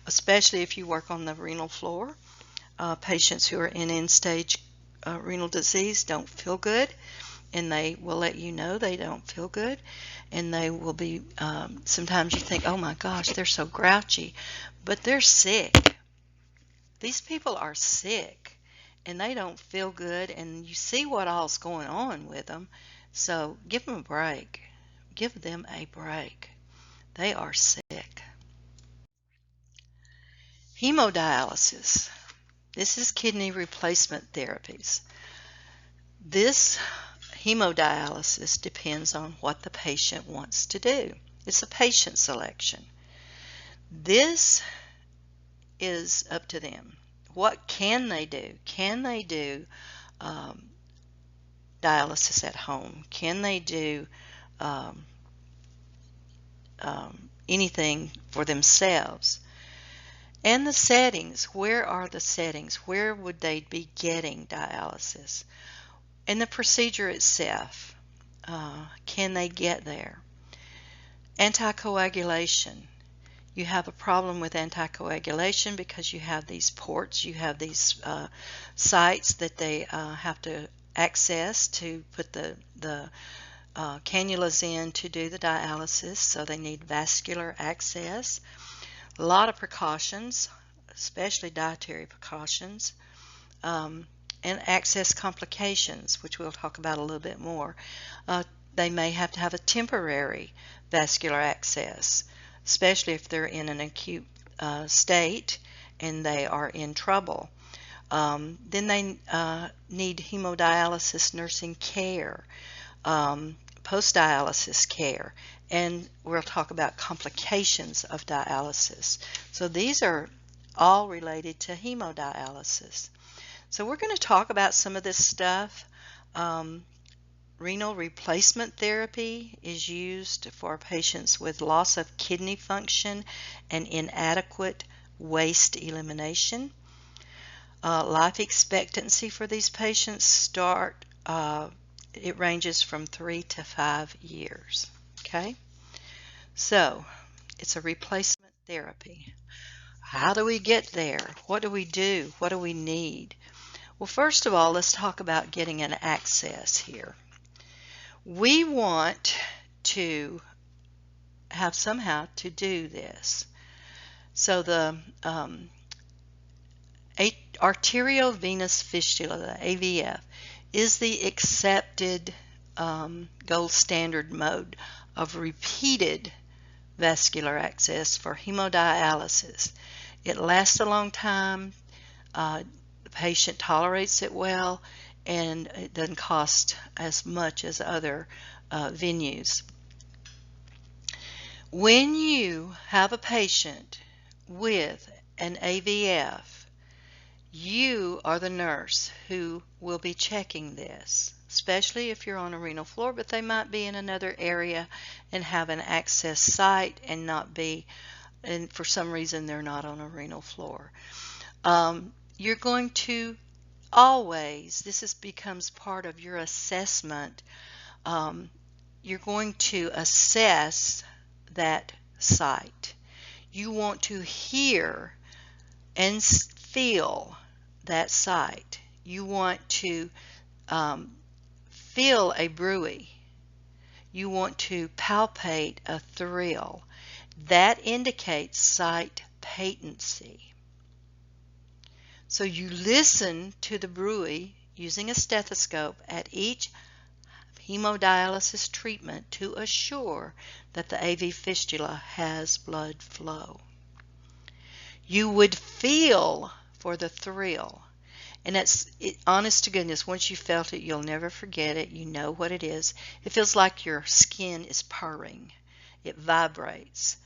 especially if you work on the renal floor, patients who are in end-stage renal disease don't feel good, and they will let you know they don't feel good, and they will be, sometimes you think, oh my gosh, they're so grouchy, but they're sick. These people are sick, and they don't feel good, and you see what all's going on with them. So give them a break. Give them a break. They are sick. Hemodialysis. This is kidney replacement therapies. This hemodialysis depends on what the patient wants to do. It's a patient selection. This is up to them. What can they do? Can they do dialysis at home? Can they do anything for themselves? And the settings, where are the settings? Where would they be getting dialysis? And the procedure itself, can they get there? Anticoagulation. You have a problem with anticoagulation because you have these ports, you have these sites that they have to access to put the cannulas in to do the dialysis, so they need vascular access. A lot of precautions, especially dietary precautions, and access complications, which we'll talk about a little bit more. They may have to have a temporary vascular access, especially if they're in an acute state and they are in trouble. Then they need hemodialysis nursing care, post-dialysis care, and we'll talk about complications of dialysis. So these are all related to hemodialysis. So we're going to talk about some of this stuff. Renal replacement therapy is used for patients with loss of kidney function and inadequate waste elimination. Life expectancy for these patients it ranges from 3 to 5 years. Okay, so it's a replacement therapy. How do we get there? What do we do? What do we need? Well, first of all, let's talk about getting an access here. We want to have somehow to do this. So the arteriovenous fistula, the AVF, is the accepted gold standard mode of repeated vascular access for hemodialysis. It lasts a long time. The patient tolerates it well, and it doesn't cost as much as other venues. When you have a patient with an AVF, you are the nurse who will be checking this, especially if you're on a renal floor, but they might be in another area and have an access site and not be, and for some reason they're not on a renal floor. You're going to always, becomes part of your assessment. You're going to assess that site. You want to hear and feel that site. You want to feel a bruit. You want to palpate a thrill. That indicates site patency. So you listen to the bruit using a stethoscope at each hemodialysis treatment to assure that the AV fistula has blood flow. You would feel for the thrill. And honest to goodness, once you felt it, you'll never forget it. You know what it is. It feels like your skin is purring. It vibrates.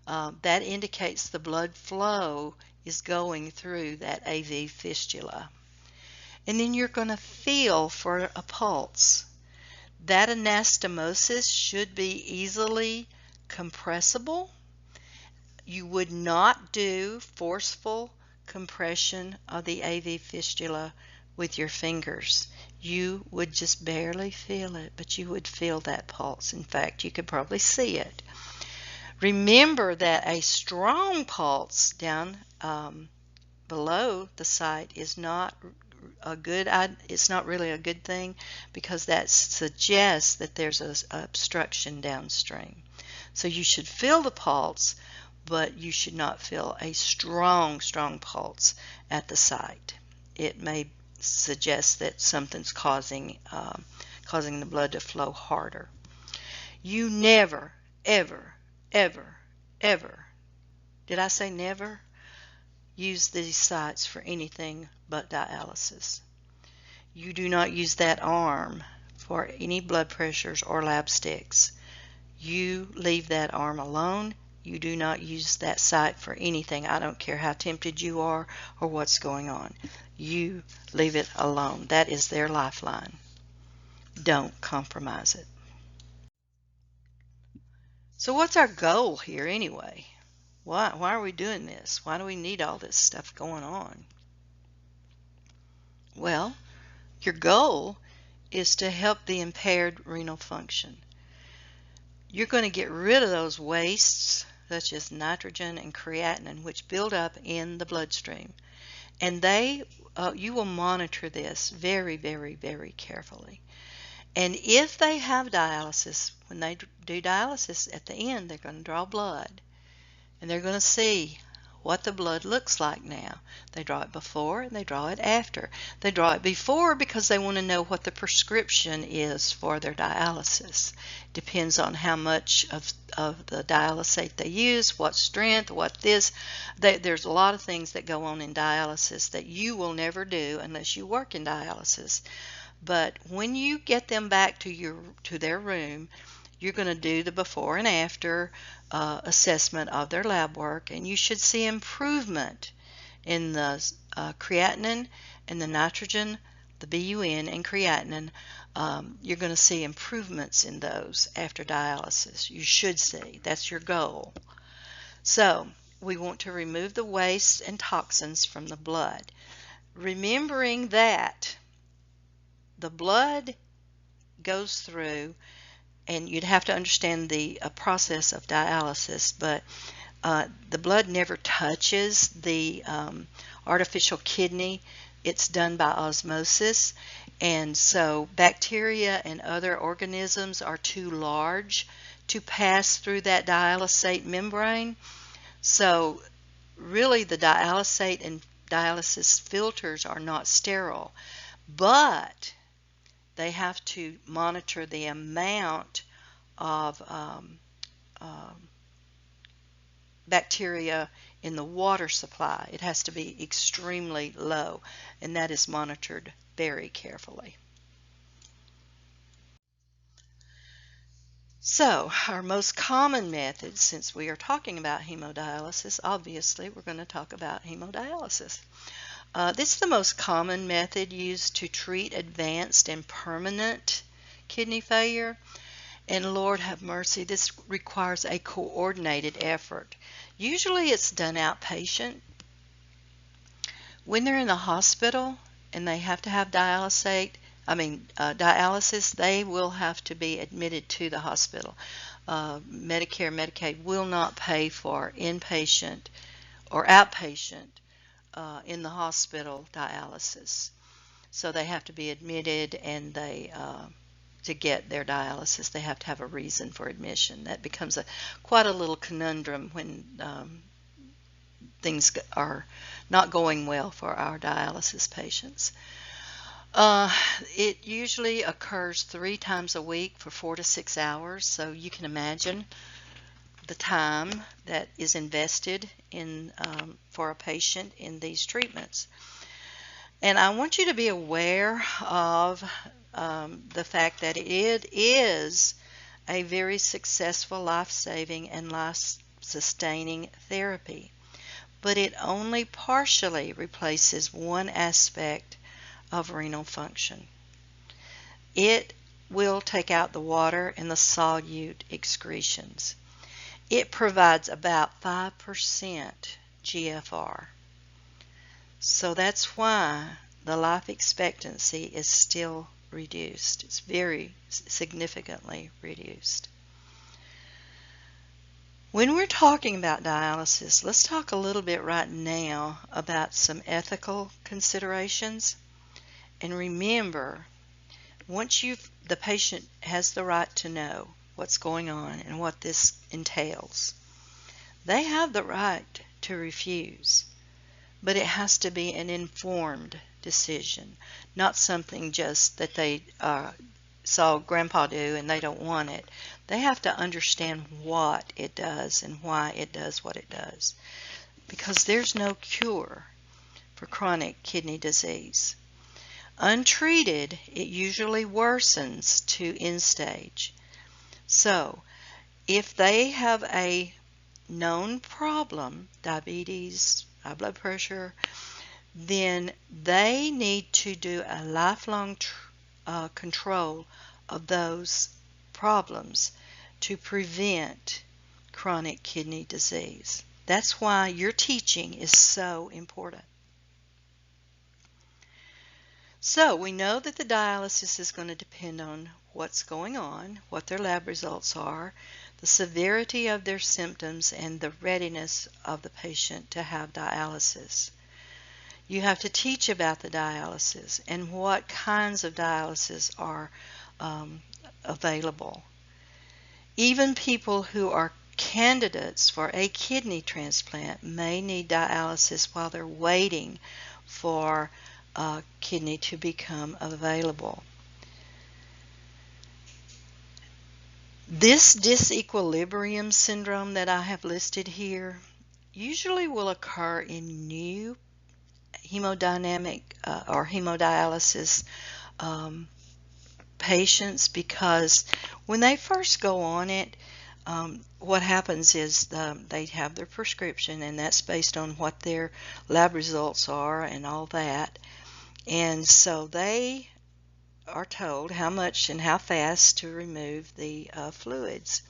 That indicates the blood flow is going through that AV fistula. And then you're going to feel for a pulse. That anastomosis should be easily compressible. You would not do forceful compression of the AV fistula with your fingers. You would just barely feel it, but you would feel that pulse. In fact, you could probably see it. Remember that a strong pulse down below the site is not it's not really a good thing, because that suggests that there's an obstruction downstream. So you should feel the pulse, but you should not feel a strong pulse at the site. It may suggest that something's causing the blood to flow harder. You never, ever, ever, ever, did I say never? Use these sites for anything but dialysis. You do not use that arm for any blood pressures or lab sticks. You leave that arm alone. You do not use that site for anything. I don't care how tempted you are or what's going on. You leave it alone. That is their lifeline. Don't compromise it. So what's our goal here anyway? Why are we doing this? Why do we need all this stuff going on? Well, your goal is to help the impaired renal function. You're going to get rid of those wastes, such as nitrogen and creatinine, which build up in the bloodstream. And you will monitor this very, very, very carefully. And if they have dialysis, when they do dialysis at the end, they're going to draw blood. And they're going to see what the blood looks like now. They draw it before and they draw it after. They draw it before because they want to know what the prescription is for their dialysis. Depends on how much of the dialysate they use, what strength, what this. There's a lot of things that go on in dialysis that you will never do unless you work in dialysis. But when you get them back to their room, you're going to do the before and after assessment of their lab work, and you should see improvement in the creatinine and the nitrogen, the BUN and creatinine. You're going to see improvements in those after dialysis. You should see. That's your goal. So we want to remove the waste and toxins from the blood. Remembering that the blood goes through, and you'd have to understand the process of dialysis, but the blood never touches the artificial kidney. It's done by osmosis, and so bacteria and other organisms are too large to pass through that dialysate membrane. So really the dialysate and dialysis filters are not sterile, but they have to monitor the amount of bacteria in the water supply. It has to be extremely low, and that is monitored very carefully. So, our most common method, since we are talking about hemodialysis, obviously we're going to talk about hemodialysis. This is the most common method used to treat advanced and permanent kidney failure. And Lord have mercy, this requires a coordinated effort. Usually it's done outpatient. When they're in the hospital and they have to have dialysis, they will have to be admitted to the hospital. Medicare, Medicaid will not pay for inpatient or outpatient in the hospital dialysis. So they have to be admitted, and to get their dialysis, they have to have a reason for admission. That becomes quite a little conundrum when things are not going well for our dialysis patients. It usually occurs 3 times a week for 4 to 6 hours, so you can imagine the time that is invested in for a patient in these treatments. And I want you to be aware of the fact that it is a very successful life-saving and life-sustaining therapy, but it only partially replaces one aspect of renal function. It will take out the water and the solute excretions. It provides about 5% GFR. So that's why the life expectancy is still reduced. It's very significantly reduced. When we're talking about dialysis, let's talk a little bit right now about some ethical considerations. And remember, once the patient has the right to know what's going on and what this entails, they have the right to refuse. But it has to be an informed decision, not something just that they saw Grandpa do and they don't want it. They have to understand what it does and why it does what it does. Because there's no cure for chronic kidney disease. Untreated, it usually worsens to end stage. So, if they have a known problem, diabetes, high blood pressure, then they need to do a lifelong control of those problems to prevent chronic kidney disease. That's why your teaching is so important. So we know that the dialysis is going to depend on what's going on, what their lab results are, the severity of their symptoms, and the readiness of the patient to have dialysis. You have to teach about the dialysis and what kinds of dialysis are available. Even people who are candidates for a kidney transplant may need dialysis while they're waiting for kidney to become available. This disequilibrium syndrome that I have listed here usually will occur in new hemodynamic or hemodialysis patients, because when they first go on it, what happens is they have their prescription, and that's based on what their lab results are and all that. And so they are told how much and how fast to remove the fluids.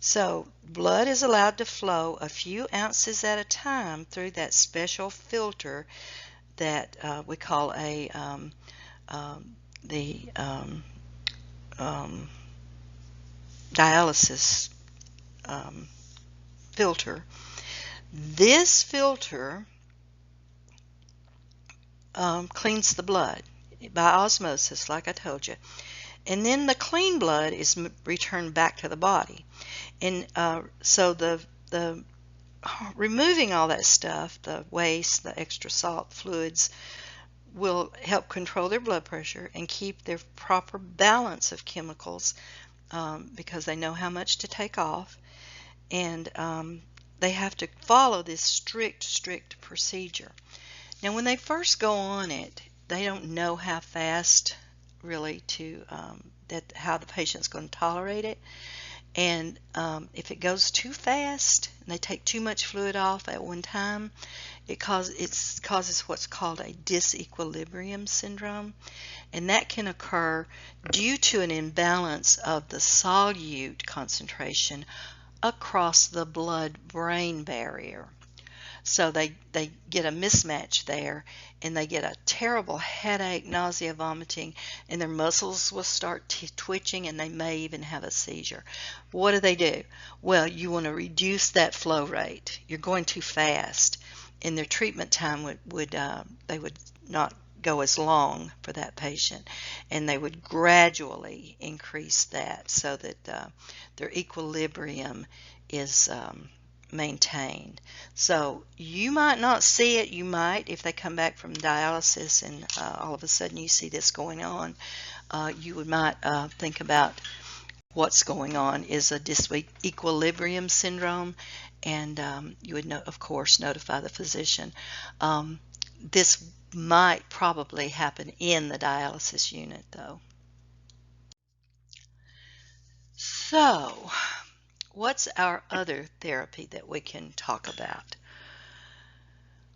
So blood is allowed to flow a few ounces at a time through that special filter that we call the dialysis filter. This filter cleans the blood by osmosis, like I told you. And then the clean blood is returned back to the body. And so the removing all that stuff, the waste, the extra salt, fluids, will help control their blood pressure and keep their proper balance of chemicals, because they know how much to take off. And they have to follow this strict procedure. Now, when they first go on it, they don't know how fast really to how the patient's going to tolerate it. And if it goes too fast and they take too much fluid off at one time, it causes what's called a disequilibrium syndrome, and that can occur due to an imbalance of the solute concentration across the blood-brain barrier. So they get a mismatch there, and they get a terrible headache, nausea, vomiting, and their muscles will start twitching, and they may even have a seizure. What do? Well, you want to reduce that flow rate. You're going too fast, and their treatment time they would not go as long for that patient, and they would gradually increase that so that their equilibrium is maintained. So you might not see it. You might, if they come back from dialysis and all of a sudden you see this going on, you might think about what's going on is a disequilibrium syndrome, and you would, of course, notify the physician. This might probably happen in the dialysis unit, though. So, what's our other therapy that we can talk about?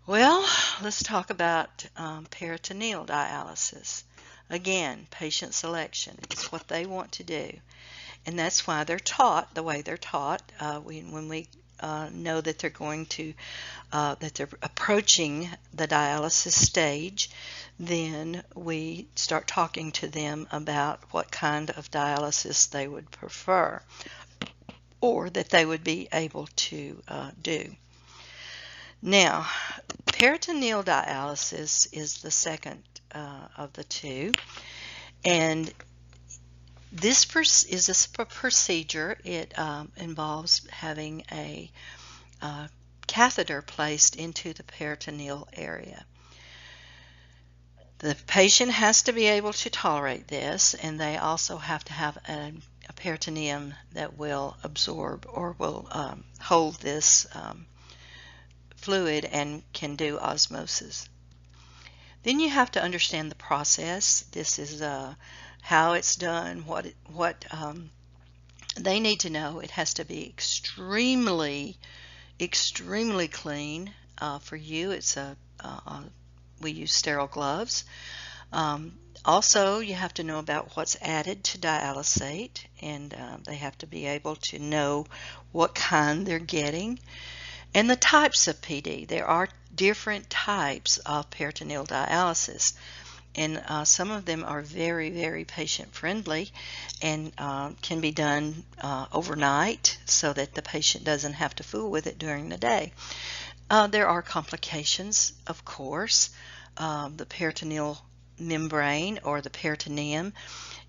Well, let's talk about peritoneal dialysis. Again, patient selection is what they want to do, and that's why they're taught the way they're taught. When we know that they're going to that they're approaching the dialysis stage, then we start talking to them about what kind of dialysis they would prefer or that they would be able to do. Now, peritoneal dialysis is the second of the two, and this is a procedure. It involves having a catheter placed into the peritoneal area. The patient has to be able to tolerate this, and they also have to have a peritoneum that will absorb or will hold this fluid and can do osmosis. Then you have to understand the process. This is how it's done, what they need to know. It has to be extremely clean. For you, it's we use sterile gloves. Also, you have to know about what's added to dialysate, and they have to be able to know what kind they're getting. And the types of PD. There are different types of peritoneal dialysis, and some of them are very patient friendly and can be done overnight so that the patient doesn't have to fool with it during the day. There are complications, of course. The peritoneal membrane or the peritoneum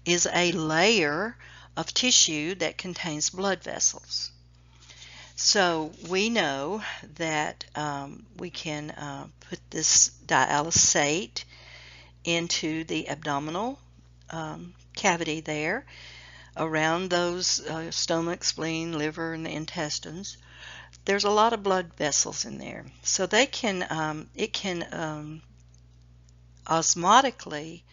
is a layer of tissue that contains blood vessels. So we know that we can put this dialysate into the abdominal cavity there, around those stomach, spleen, liver, and the intestines. There's a lot of blood vessels in there, so they can it can osmotically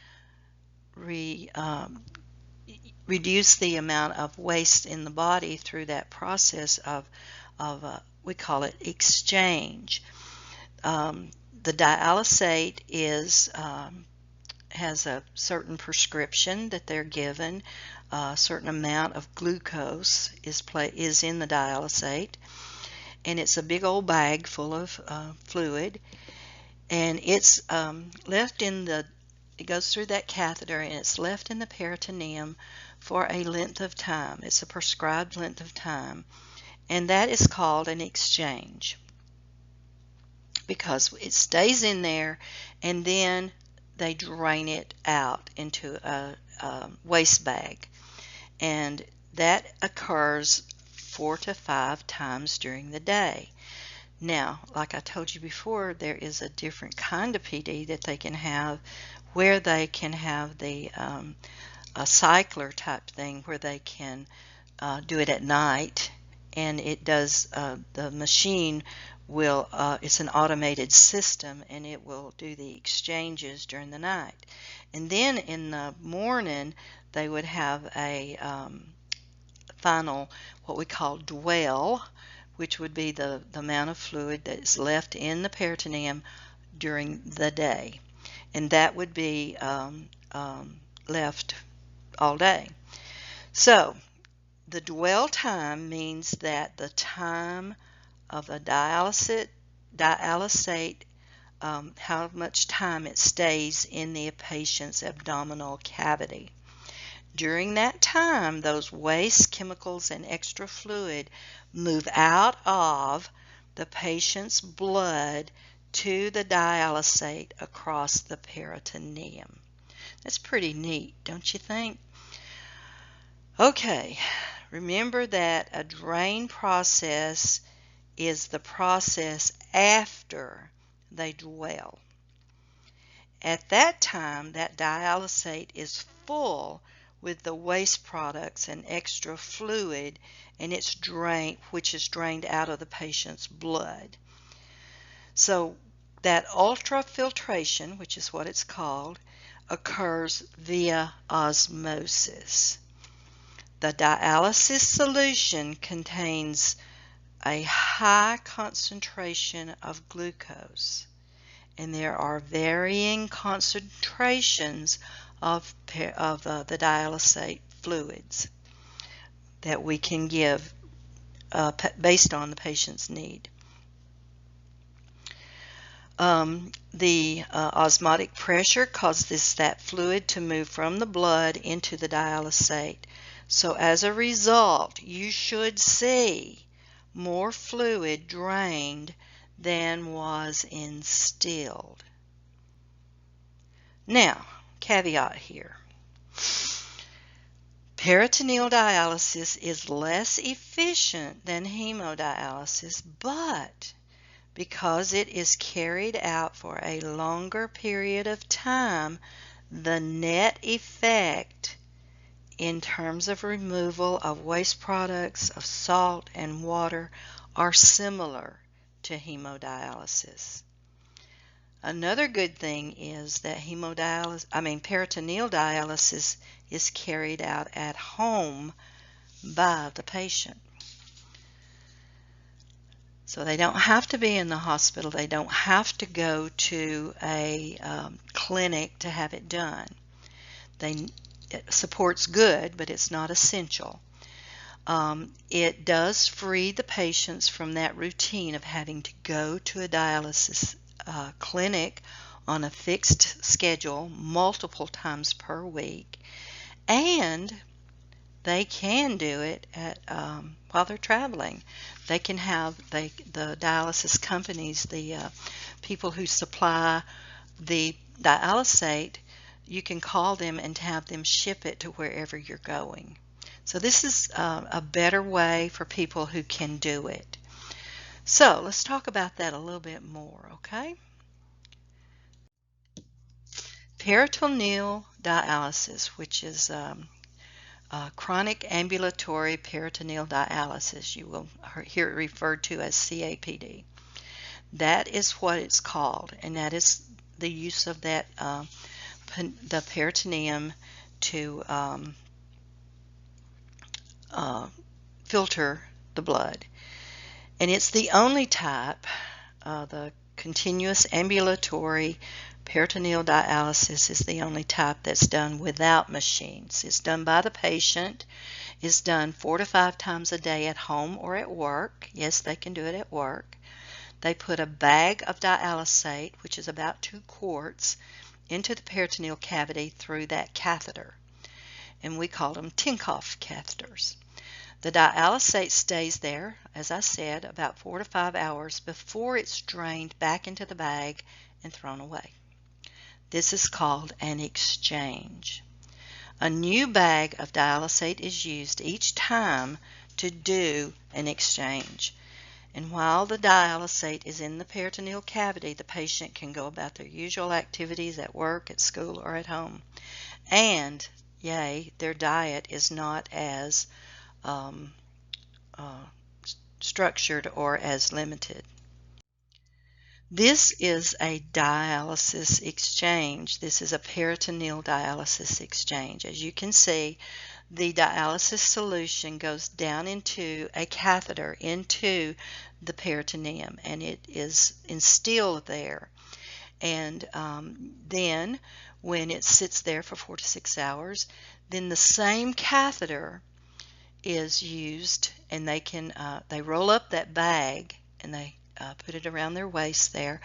reduce the amount of waste in the body through that process of we call it exchange. The dialysate has a certain prescription that they're given. A certain amount of glucose is in the dialysate, and it's a big old bag full of fluid, and it's left in the it goes through that catheter, and it's left in the peritoneum for a length of time. It's a prescribed length of time, and that is called an exchange because it stays in there, and then they drain it out into a waste bag, and that occurs 4 to 5 times during the day. Now, like I told you before, there is a different kind of PD that they can have where they can have the a cycler type thing where they can do it at night and it does, the machine will, it's an automated system, and it will do the exchanges during the night. And then in the morning, they would have a final, what we call dwell, which would be the amount of fluid that is left in the peritoneum during the day. And that would be left all day. So the dwell time means that the time of a dialysate, how much time it stays in the patient's abdominal cavity. During that time, those waste chemicals and extra fluid move out of the patient's blood to the dialysate across the peritoneum. That's pretty neat, don't you think? Okay, remember that a drain process is the process after they dwell. At that time, that dialysate is full with the waste products and extra fluid, and it's drained, which is drained out of the patient's blood. So that ultrafiltration, which is what it's called, occurs via osmosis. The dialysis solution contains a high concentration of glucose, and there are varying concentrations of the dialysate fluids that we can give based on the patient's need. The osmotic pressure causes that fluid to move from the blood into the dialysate. So as a result, you should see more fluid drained than was instilled. Now, caveat here. Peritoneal dialysis is less efficient than hemodialysis, but because it is carried out for a longer period of time, the net effect in terms of removal of waste products, of salt and water, are similar to hemodialysis. Another good thing is that peritoneal dialysis is carried out at home by the patient. So they don't have to be in the hospital. They don't have to go to a clinic to have it done. Support's good, but it's not essential. It does free the patients from that routine of having to go to a dialysis clinic on a fixed schedule multiple times per week, and they can do it while they're traveling. They can have the dialysis companies, the people who supply the dialysate, you can call them and have them ship it to wherever you're going. So this is a better way for people who can do it. So let's talk about that a little bit more, okay? Peritoneal dialysis, which is chronic ambulatory peritoneal dialysis, you will hear it referred to as CAPD. That is what it's called, and that is the use of that the peritoneum to filter the blood. And it's the only type, the continuous ambulatory peritoneal dialysis is the only type that's done without machines. It's done by the patient. It's done 4 to 5 times a day at home or at work. Yes, they can do it at work. They put a bag of dialysate, which is about 2 quarts, into the peritoneal cavity through that catheter. And we call them Tinkoff catheters. The dialysate stays there, as I said, about 4 to 5 hours before it's drained back into the bag and thrown away. This is called an exchange. A new bag of dialysate is used each time to do an exchange. And while the dialysate is in the peritoneal cavity, the patient can go about their usual activities at work, at school, or at home. And, yay, their diet is not as structured or as limited. This is a dialysis exchange. This is a peritoneal dialysis exchange. As you can see, the dialysis solution goes down into a catheter into the peritoneum, and it is instilled there. And then when it sits there for 4 to 6 hours, then the same catheter is used, and they roll up that bag and they put it around their waist there,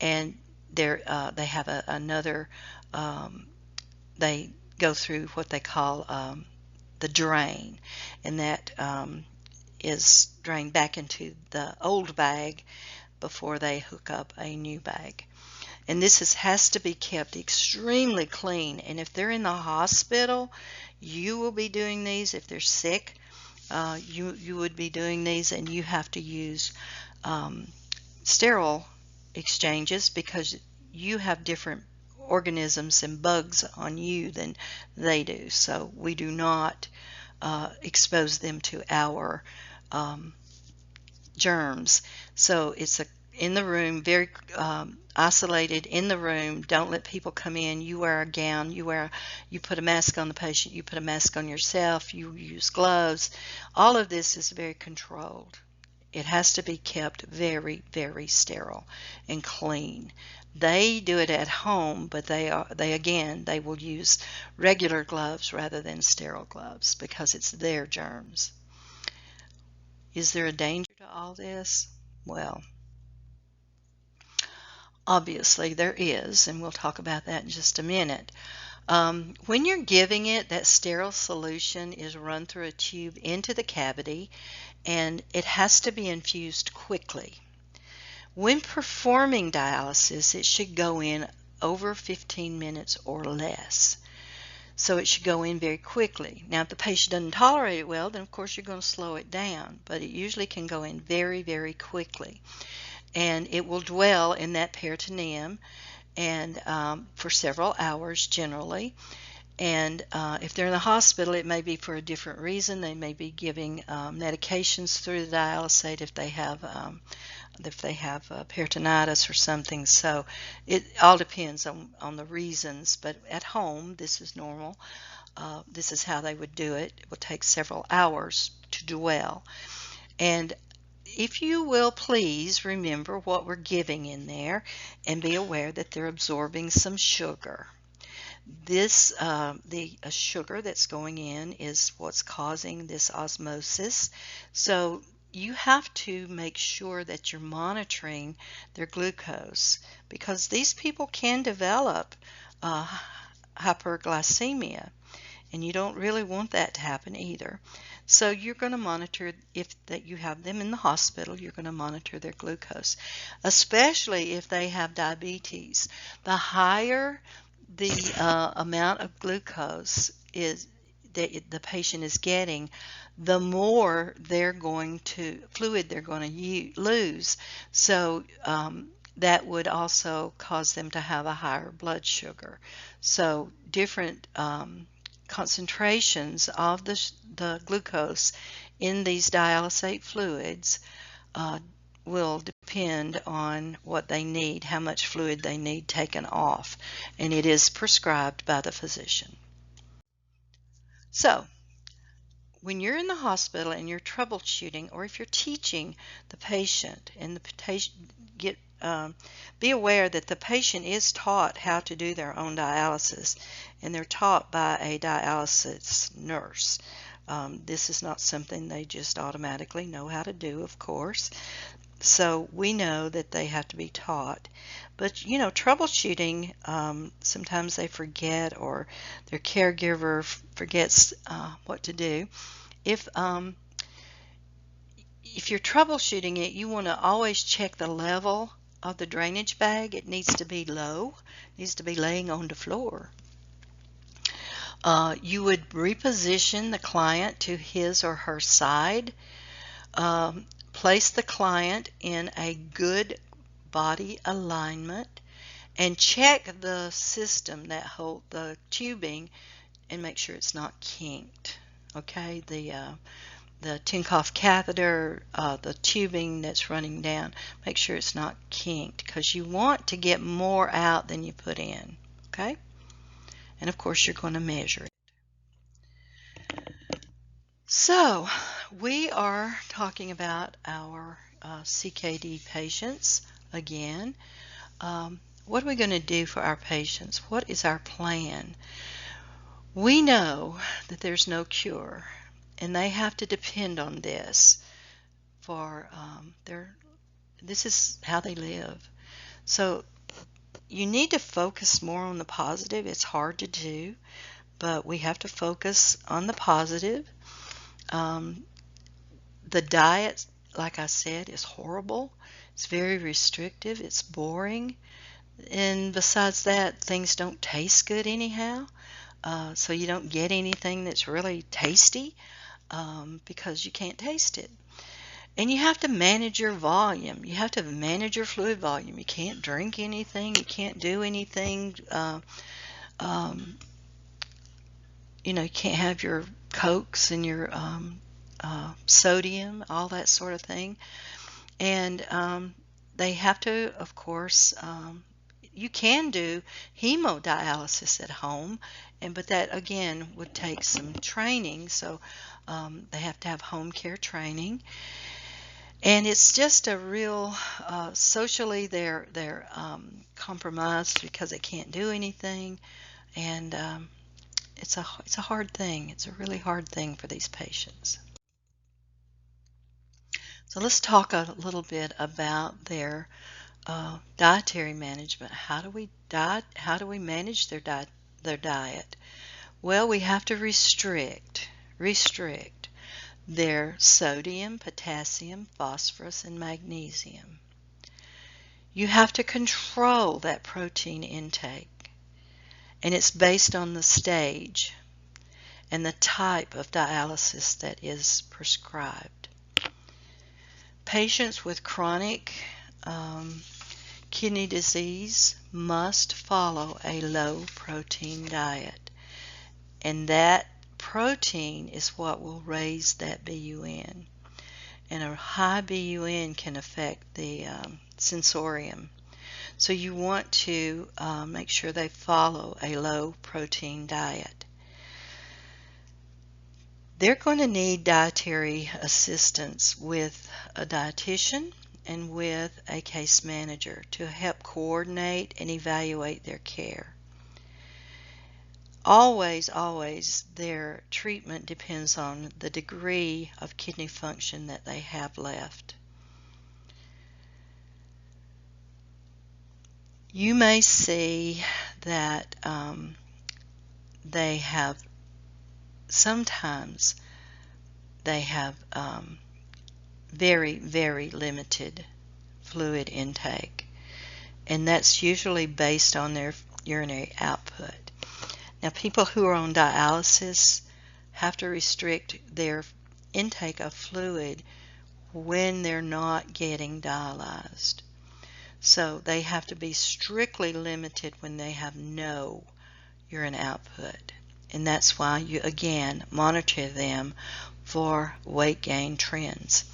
and they have another they go through what they call the drain, and that is drained back into the old bag before they hook up a new bag. And this has to be kept extremely clean. And if they're in the hospital, you will be doing these. If they're sick, you would be doing these, and you have to use sterile exchanges because you have different organisms and bugs on you than they do. So we do not expose them to our germs. So it's in the room, very isolated in the room. Don't let people come in. You wear a gown. You put a mask on the patient. You put a mask on yourself. You use gloves. All of this is very controlled. It has to be kept very, very sterile and clean. They do it at home, but they will use regular gloves rather than sterile gloves because it's their germs. Is there a danger to all this? Well, obviously there is, and we'll talk about that in just a minute. When you're giving it, that sterile solution is run through a tube into the cavity, and it has to be infused quickly. When performing dialysis, it should go in over 15 minutes or less. So it should go in very quickly. Now, if the patient doesn't tolerate it well, then of course you're going to slow it down, but it usually can go in very, very quickly. And it will dwell in that peritoneum and for several hours generally. And if they're in the hospital, it may be for a different reason. They may be giving medications through the dialysate if they have peritonitis or something. So it all depends on the reasons. But at home, this is normal. This is how they would do it. It will take several hours to dwell. And if you will please remember what we're giving in there and be aware that they're absorbing some sugar. This the sugar that's going in is what's causing this osmosis. So you have to make sure that you're monitoring their glucose because these people can develop hyperglycemia, and you don't really want that to happen either. So you're going to monitor, if that you have them in the hospital, you're going to monitor their glucose, especially if they have diabetes. The higher the amount of glucose is that the patient is getting, the more fluid they're going to lose. So that would also cause them to have a higher blood sugar. So different concentrations of the glucose in these dialysate fluids will depend on what they need, how much fluid they need taken off, and it is prescribed by the physician. So when you're in the hospital and you're troubleshooting, or if you're teaching the patient, and the patient be aware that the patient is taught how to do their own dialysis, and they're taught by a dialysis nurse. This is not something they just automatically know how to do, of course. So we know that they have to be taught. But, troubleshooting, sometimes they forget, or their caregiver forgets what to do. If you're troubleshooting it, you want to always check the level of the drainage bag. It needs to be low, needs to be laying on the floor. You would reposition the client to his or her side. Place the client in a good body alignment, and check the system that hold the tubing and make sure it's not kinked. Okay, the Tinkoff catheter, the tubing that's running down, make sure it's not kinked, because you want to get more out than you put in. Okay? And of course, you're going to measure it. So, we are talking about our CKD patients again. What are we going to do for our patients? What is our plan? We know that there's no cure, and they have to depend on this for this is how they live. So you need to focus more on the positive. It's hard to do, but we have to focus on the positive. The diet, like I said, is horrible. It's very restrictive. It's boring. And besides that, things don't taste good anyhow. So you don't get anything that's really tasty because you can't taste it. And you have to manage your volume. You have to manage your fluid volume. You can't drink anything. You can't do anything. You can't have your Cokes and your sodium, all that sort of thing. And they have to, of course, you can do hemodialysis at home, but that again would take some training. So they have to have home care training. And it's just a real socially they're compromised because they can't do anything, and it's a hard thing. It's a really hard thing for these patients. So let's talk a little bit about their dietary management. How do we diet? How do we manage their diet? Well, we have to restrict their sodium, potassium, phosphorus, and magnesium. You have to control that protein intake, and it's based on the stage and the type of dialysis that is prescribed. Patients with chronic kidney disease must follow a low protein diet, and that protein is what will raise that BUN. And a high BUN can affect the sensorium. So you want to make sure they follow a low protein diet. They're going to need dietary assistance with a dietitian and with a case manager to help coordinate and evaluate their care. Always, their treatment depends on the degree of kidney function that they have left. You may see that sometimes they have very, very limited fluid intake, and that's usually based on their urinary output. Now, people who are on dialysis have to restrict their intake of fluid when they're not getting dialyzed. So they have to be strictly limited when they have no urine output. And that's why you, again, monitor them for weight gain trends.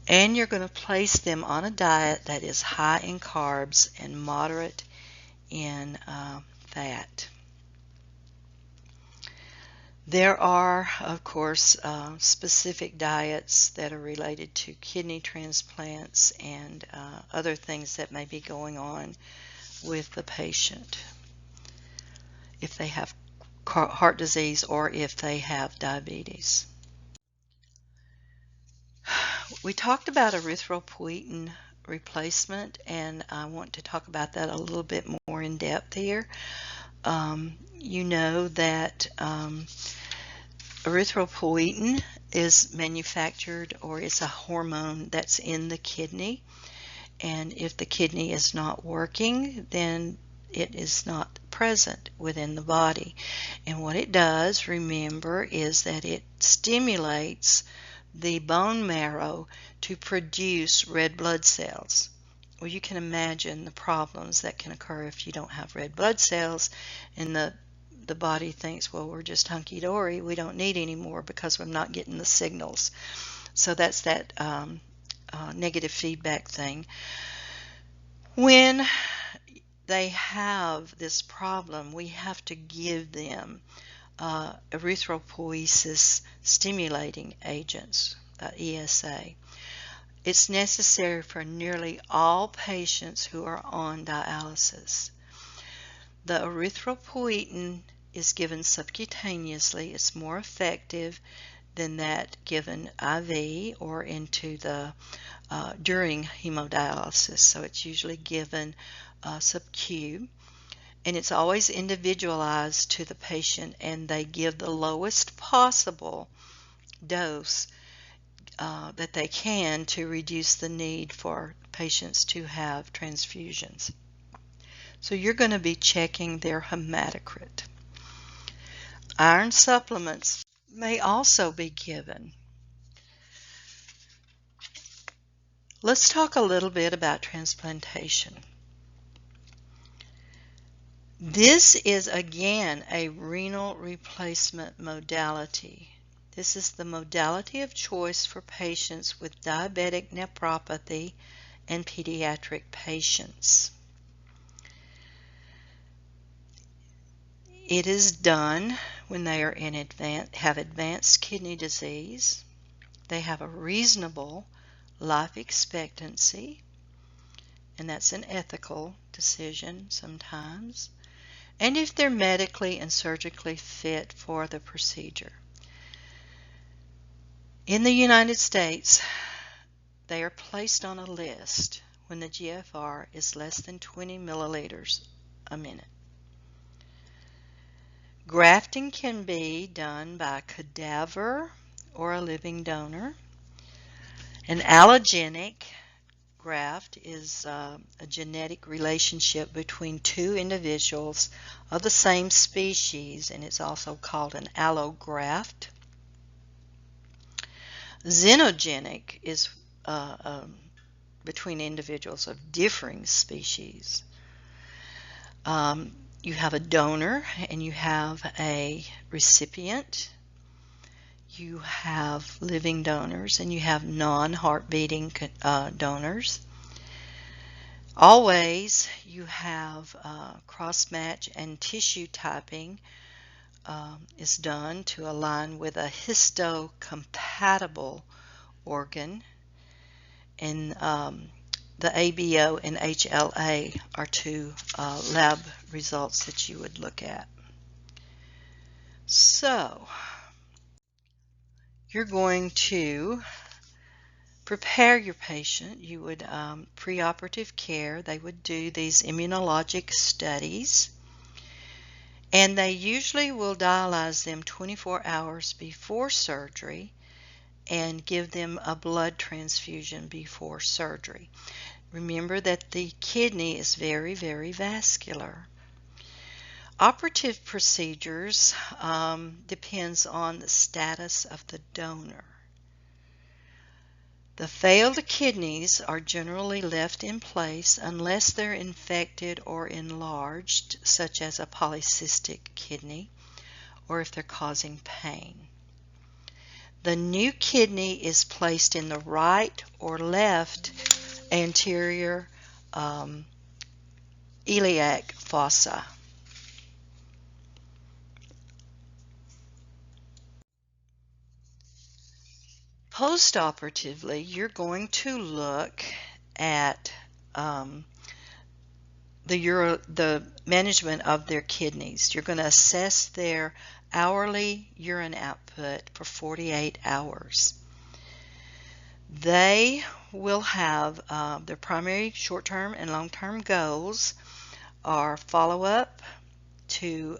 And you're going to place them on a diet that is high in carbs and moderate in fat. There are, of course, specific diets that are related to kidney transplants and other things that may be going on with the patient if they have heart disease or if they have diabetes. We talked about erythropoietin replacement, and I want to talk about that a little bit more in depth here. You know that erythropoietin is manufactured, or it's a hormone that's in the kidney, and if the kidney is not working, then it is not present within the body. And what it does, remember, is that it stimulates the bone marrow to produce red blood cells. Well, you can imagine the problems that can occur if you don't have red blood cells, and the the body thinks, well, we're just hunky-dory, we don't need any more because we're not getting the signals. So that's that negative feedback thing. When they have this problem, we have to give them erythropoiesis stimulating agents, ESA. It's necessary for nearly all patients who are on dialysis. The erythropoietin is given subcutaneously. It's more effective than that given IV or into the during hemodialysis. So it's usually given sub-Q, and it's always individualized to the patient, and they give the lowest possible dose that they can to reduce the need for patients to have transfusions. So you're going to be checking their hematocrit. Iron supplements may also be given. Let's talk a little bit about transplantation. This is again a renal replacement modality. This is the modality of choice for patients with diabetic nephropathy and pediatric patients. It is done when they are have advanced kidney disease. They have a reasonable life expectancy, and that's an ethical decision sometimes, and if they're medically and surgically fit for the procedure. In the United States, they are placed on a list when the GFR is less than 20 milliliters a minute. Grafting can be done by a cadaver or a living donor. An allogenic graft is a genetic relationship between two individuals of the same species, and it's also called an allograft. Xenogenic is between individuals of differing species. You have a donor and you have a recipient. You have living donors and you have non-heart beating donors. Always you have cross-match, and tissue typing is done to align with a histocompatible organ, and the ABO and HLA are two lab results that you would look at. So you're going to prepare your patient. You would preoperative care. They would do these immunologic studies, and they usually will dialyze them 24 hours before surgery and give them a blood transfusion before surgery. Remember that the kidney is very, very vascular. Operative procedures depends on the status of the donor. The failed kidneys are generally left in place unless they're infected or enlarged, such as a polycystic kidney, or if they're causing pain. The new kidney is placed in the right or left anterior iliac fossa. Postoperatively, you're going to look at the management of their kidneys. You're going to assess their hourly urine output for 48 hours. They will have their primary short-term and long-term goals are follow-up to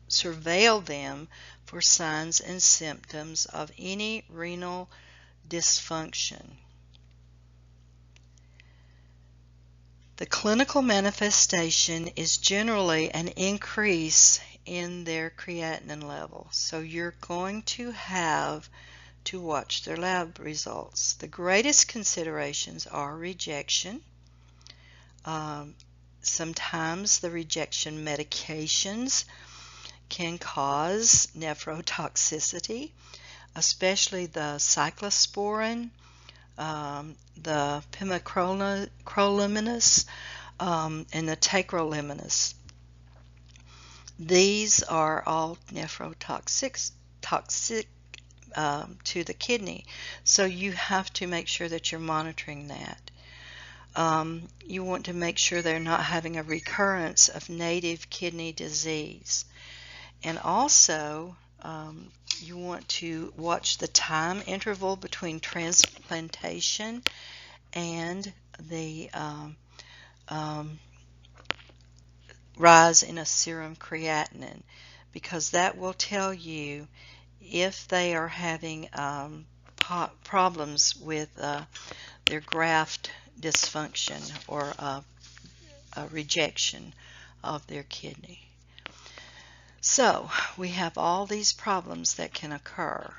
surveil them for signs and symptoms of any renal dysfunction. The clinical manifestation is generally an increase in their creatinine level, so you're going to have to watch their lab results. The greatest considerations are rejection. Sometimes the rejection medications can cause nephrotoxicity, especially the cyclosporin, the pimecrolimus, and the tacrolimus. These are all toxic to the kidney, so you have to make sure that you're monitoring that. You want to make sure they're not having a recurrence of native kidney disease. And also, you want to watch the time interval between transplantation and the rise in a serum creatinine, because that will tell you if they are having problems with their graft dysfunction or a rejection of their kidney. So we have all these problems that can occur.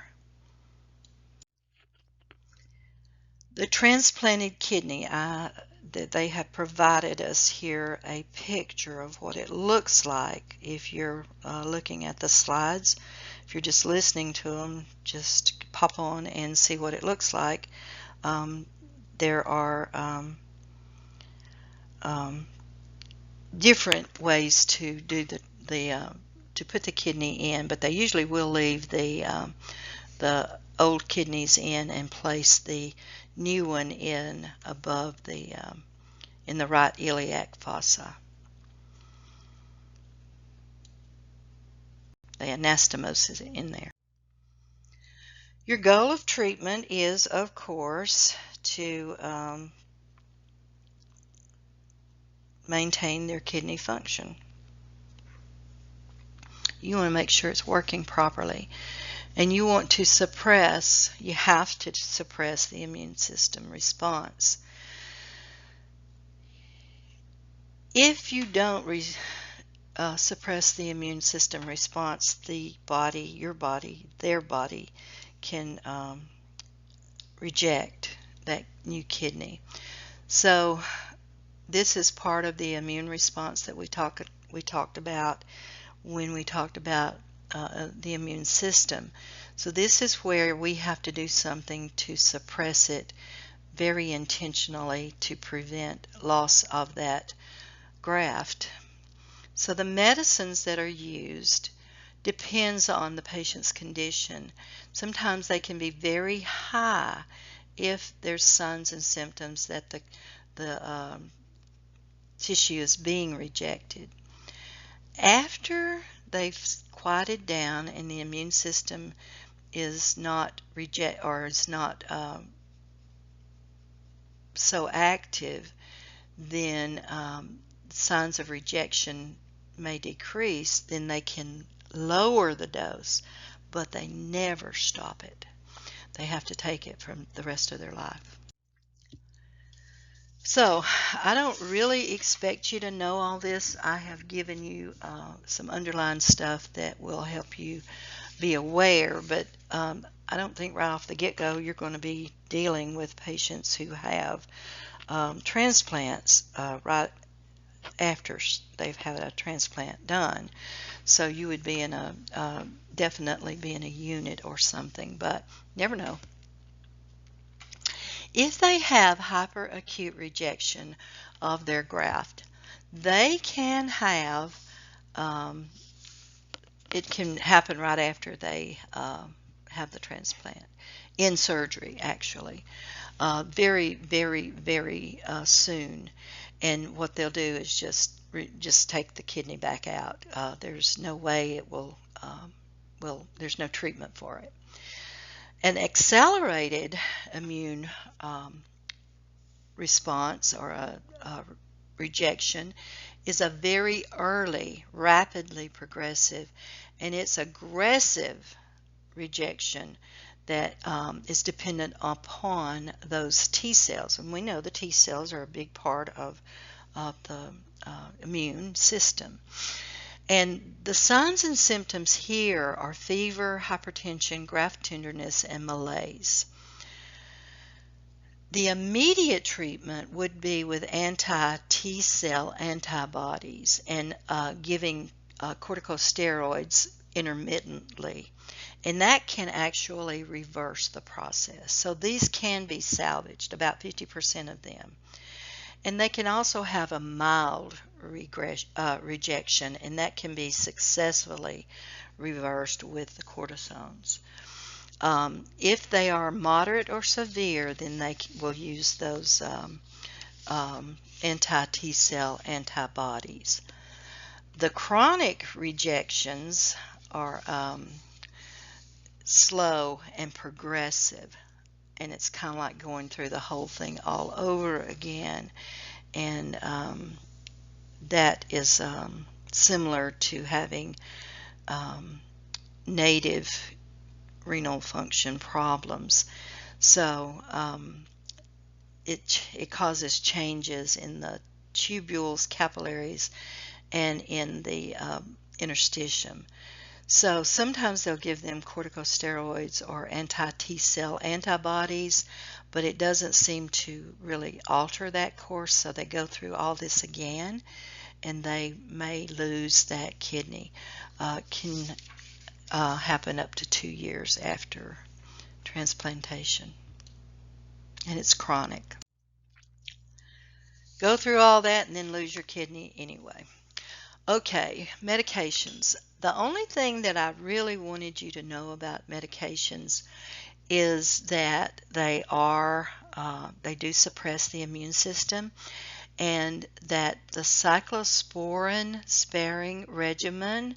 The transplanted kidney, that they have provided us here a picture of what it looks like. If you're looking at the slides, if you're just listening to them, just pop on and see what it looks like. There are different ways to do to put the kidney in, but they usually will leave the old kidneys in and place the new one in above in the right iliac fossa. They anastomose it in there. Your goal of treatment is, of course, to maintain their kidney function. You want to make sure it's working properly. And you want to you have to suppress the immune system response. If you don't suppress the immune system response, your body, their body can reject that new kidney. So this is part of the immune response that we talked about when we talked about the immune system. So this is where we have to do something to suppress it very intentionally to prevent loss of that graft. So the medicines that are used depends on the patient's condition. Sometimes they can be very high if there's signs and symptoms that the tissue is being rejected. After they've quieted down and the immune system is not so active, then signs of rejection may decrease. Then they can lower the dose, but they never stop it. They have to take it for the rest of their life. So I don't really expect you to know all this. I have given you some underlying stuff that will help you be aware, but I don't think right off the get-go you're going to be dealing with patients who have transplants right after they've had a transplant done. So you would be in definitely be in a unit or something, but never know. If they have hyperacute rejection of their graft, they can have, it can happen right after they have the transplant, in surgery actually, very, very, very soon. And what they'll do is just take the kidney back out. There's no way it will, there's no treatment for it. An accelerated immune response or a rejection is a very early, rapidly progressive, and it's aggressive rejection that is dependent upon those T cells. And we know the T cells are a big part of the immune system. And the signs and symptoms here are fever, hypertension, graft tenderness, and malaise. The immediate treatment would be with anti-T cell antibodies and giving corticosteroids intermittently, and that can actually reverse the process. So these can be salvaged, about 50% of them. And they can also have a mild rejection, and that can be successfully reversed with the cortisones. If they are moderate or severe, then they will use those anti-T cell antibodies. The chronic rejections are slow and progressive, and it's kind of like going through the whole thing all over again, and that is similar to having native renal function problems. So it causes changes in the tubules, capillaries, and in the interstitium. So sometimes they'll give them corticosteroids or anti-T cell antibodies, but it doesn't seem to really alter that course, so they go through all this again, and they may lose that kidney. Can happen up to 2 years after transplantation, and it's chronic. Go through all that and then lose your kidney anyway. Okay, medications. The only thing that I really wanted you to know about medications is that they do suppress the immune system, and that the cyclosporin sparing regimen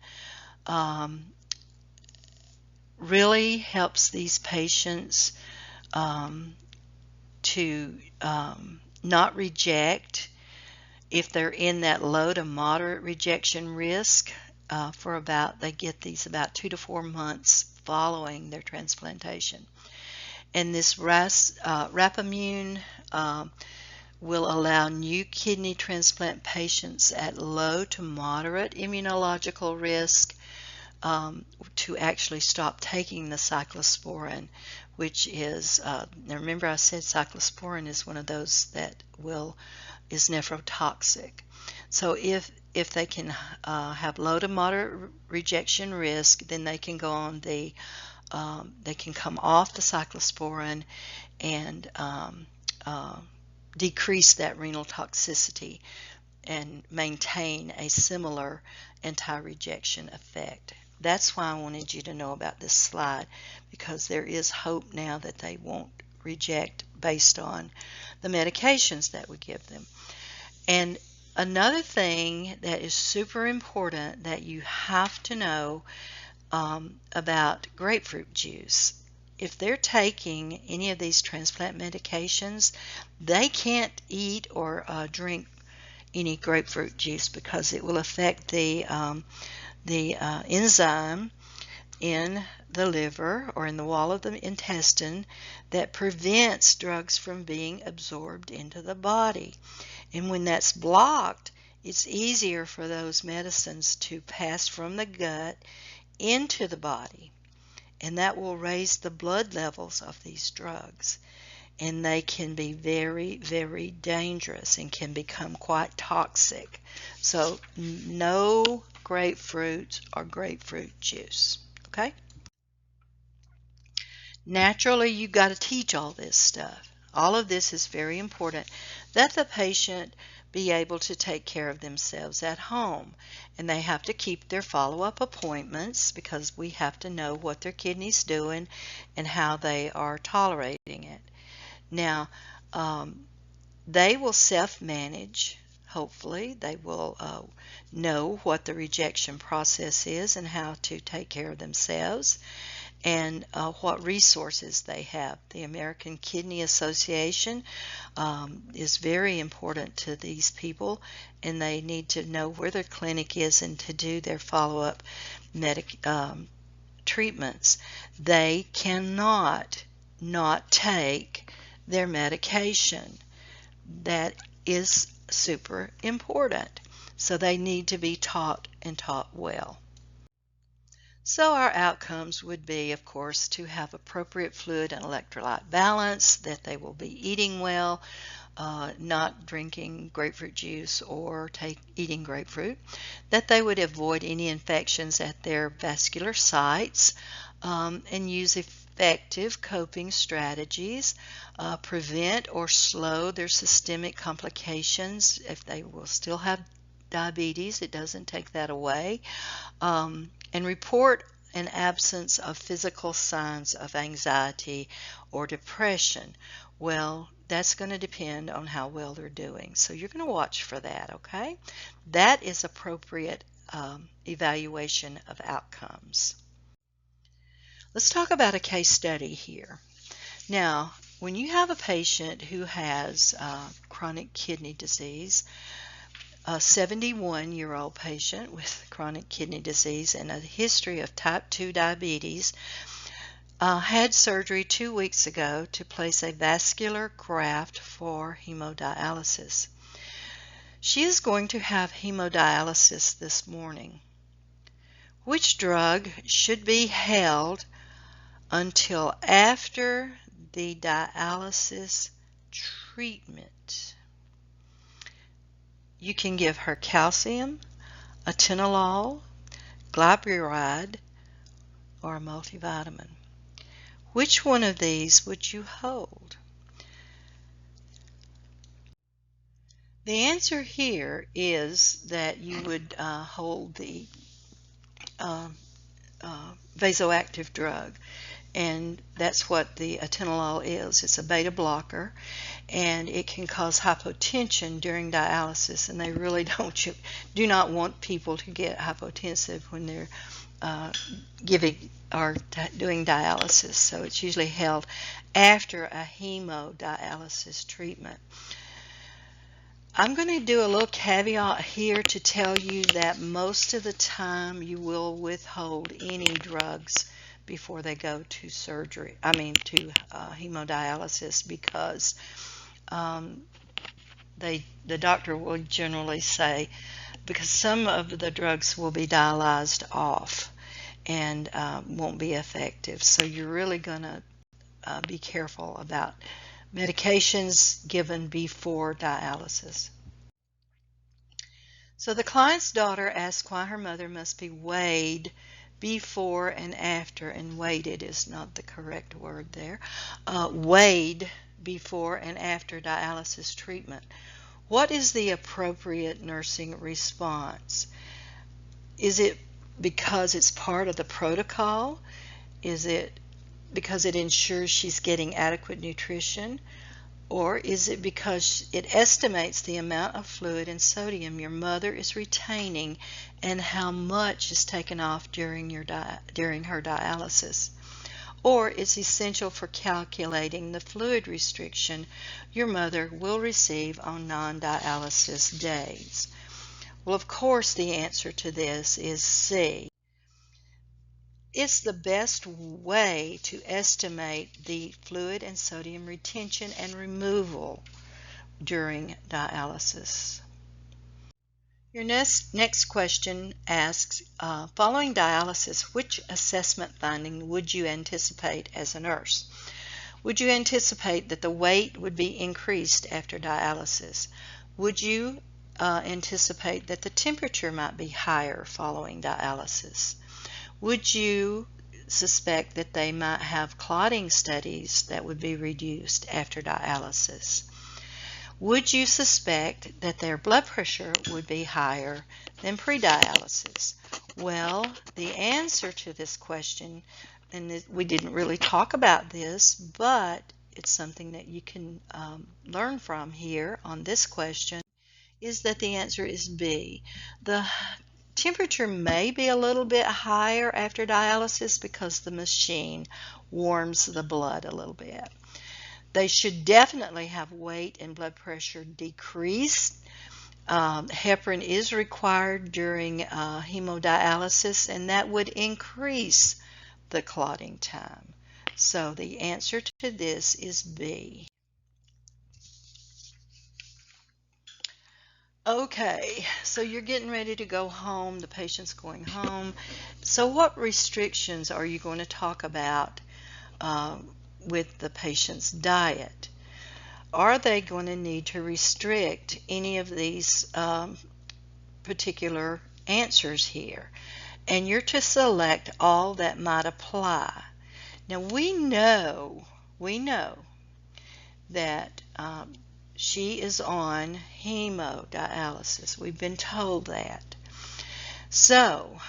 really helps these patients to not reject if they're in that low to moderate rejection risk they get these about 2 to 4 months following their transplantation. And this Rapamune will allow new kidney transplant patients at low to moderate immunological risk to actually stop taking the cyclosporin, which is, now remember I said cyclosporin is one of those that is nephrotoxic. So if they can have low to moderate rejection risk, then they can go on they can come off the cyclosporin and decrease that renal toxicity and maintain a similar anti-rejection effect. That's why I wanted you to know about this slide, because there is hope now that they won't reject based on the medications that we give them. And another thing that is super important that you have to know about grapefruit juice. If they're taking any of these transplant medications, they can't eat or drink any grapefruit juice because it will affect the enzyme in the liver or in the wall of the intestine that prevents drugs from being absorbed into the body. And when that's blocked, it's easier for those medicines to pass from the gut into the body, and that will raise the blood levels of these drugs, and they can be very, very dangerous and can become quite toxic. So no grapefruit or grapefruit juice. Okay? Naturally, you've got to teach all this stuff. All of this is very important, that the patient be able to take care of themselves at home. And they have to keep their follow-up appointments because we have to know what their kidney's doing and how they are tolerating it. Now, they will self-manage. Hopefully, they will know what the rejection process is and how to take care of themselves, and what resources they have. The American Kidney Association is very important to these people, and they need to know where their clinic is and to do their follow-up treatments. They cannot not take their medication. That is super important. So they need to be taught and taught well. So our outcomes would be, of course, to have appropriate fluid and electrolyte balance, that they will be eating well, not drinking grapefruit juice or eating grapefruit, that they would avoid any infections at their vascular sites, and use effective coping strategies, prevent or slow their systemic complications. If they will still have diabetes, it doesn't take that away, and report an absence of physical signs of anxiety or depression. Well, that's going to depend on how well they're doing. So you're going to watch for that, okay? That is appropriate evaluation of outcomes. Let's talk about a case study here. Now, when you have a patient who has chronic kidney disease, a 71-year-old patient with chronic kidney disease and a history of type 2 diabetes, had surgery 2 weeks ago to place a vascular graft for hemodialysis. She is going to have hemodialysis this morning. Which drug should be held until after the dialysis treatment? You can give her calcium, atenolol, glyburide, or a multivitamin. Which one of these would you hold? The answer here is that you would hold the vasoactive drug, and that's what the atenolol is. It's a beta blocker, and it can cause hypotension during dialysis, and they really do not want people to get hypotensive when they're giving or doing dialysis. So it's usually held after a hemodialysis treatment. I'm going to do a little caveat here to tell you that most of the time you will withhold any drugs before they go to to hemodialysis, because the doctor will generally say, because some of the drugs will be dialyzed off and won't be effective. So you're really going to be careful about medications given before dialysis. So the client's daughter asked why her mother must be weighed before and after, and weighted is not the correct word there, weighed before and after dialysis treatment. What is the appropriate nursing response? Is it because it's part of the protocol? Is it because it ensures she's getting adequate nutrition? Or is it because it estimates the amount of fluid and sodium your mother is retaining and how much is taken off during her dialysis? Or it's essential for calculating the fluid restriction your mother will receive on non-dialysis days? Well, of course, the answer to this is C. It's the best way to estimate the fluid and sodium retention and removal during dialysis. Your next question asks, following dialysis, which assessment finding would you anticipate as a nurse? Would you anticipate that the weight would be increased after dialysis? Would you anticipate that the temperature might be higher following dialysis? Would you suspect that they might have clotting studies that would be reduced after dialysis? Would you suspect that their blood pressure would be higher than pre-dialysis? Well, the answer to this question, and we didn't really talk about this, but it's something that you can learn from here on this question, is that the answer is B. The temperature may be a little bit higher after dialysis because the machine warms the blood a little bit. They should definitely have weight and blood pressure decreased. Heparin is required during hemodialysis, and that would increase the clotting time. So the answer to this is B. Okay, so you're getting ready to go home, the patient's going home. So what restrictions are you going to talk about with the patient's diet? are they going to need to restrict any of these particular answers here? And you're to select all that might apply. Now we know that she is on hemodialysis. We've been told that. So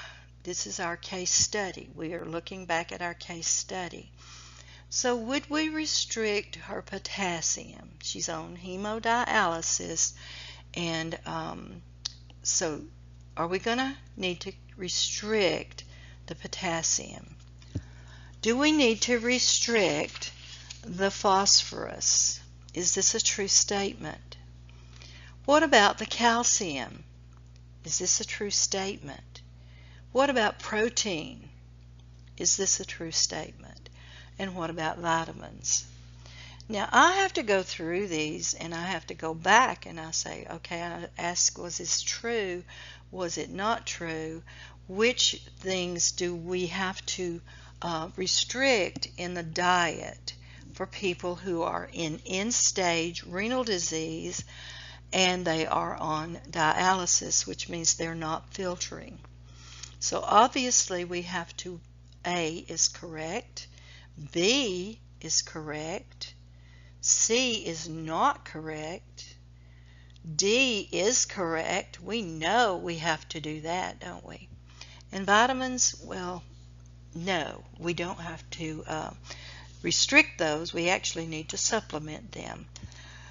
this is our case study. We are looking back at our case study. So would we restrict her potassium? She's on hemodialysis, and so are we going to need to restrict the potassium? Do we need to restrict the phosphorus? Is this a true statement? What about the calcium? Is this a true statement? What about protein? Is this a true statement? And what about vitamins? Now I have to go through these, and I have to go back and I say, okay, I ask, was this true? Was it not true? Which things do we have to restrict in the diet for people who are in end-stage renal disease and they are on dialysis, which means they're not filtering? So obviously we have to, A is correct, B is correct, C is not correct, D is correct. We know we have to do that, don't we? And vitamins, well, no, we don't have to restrict those. We actually need to supplement them.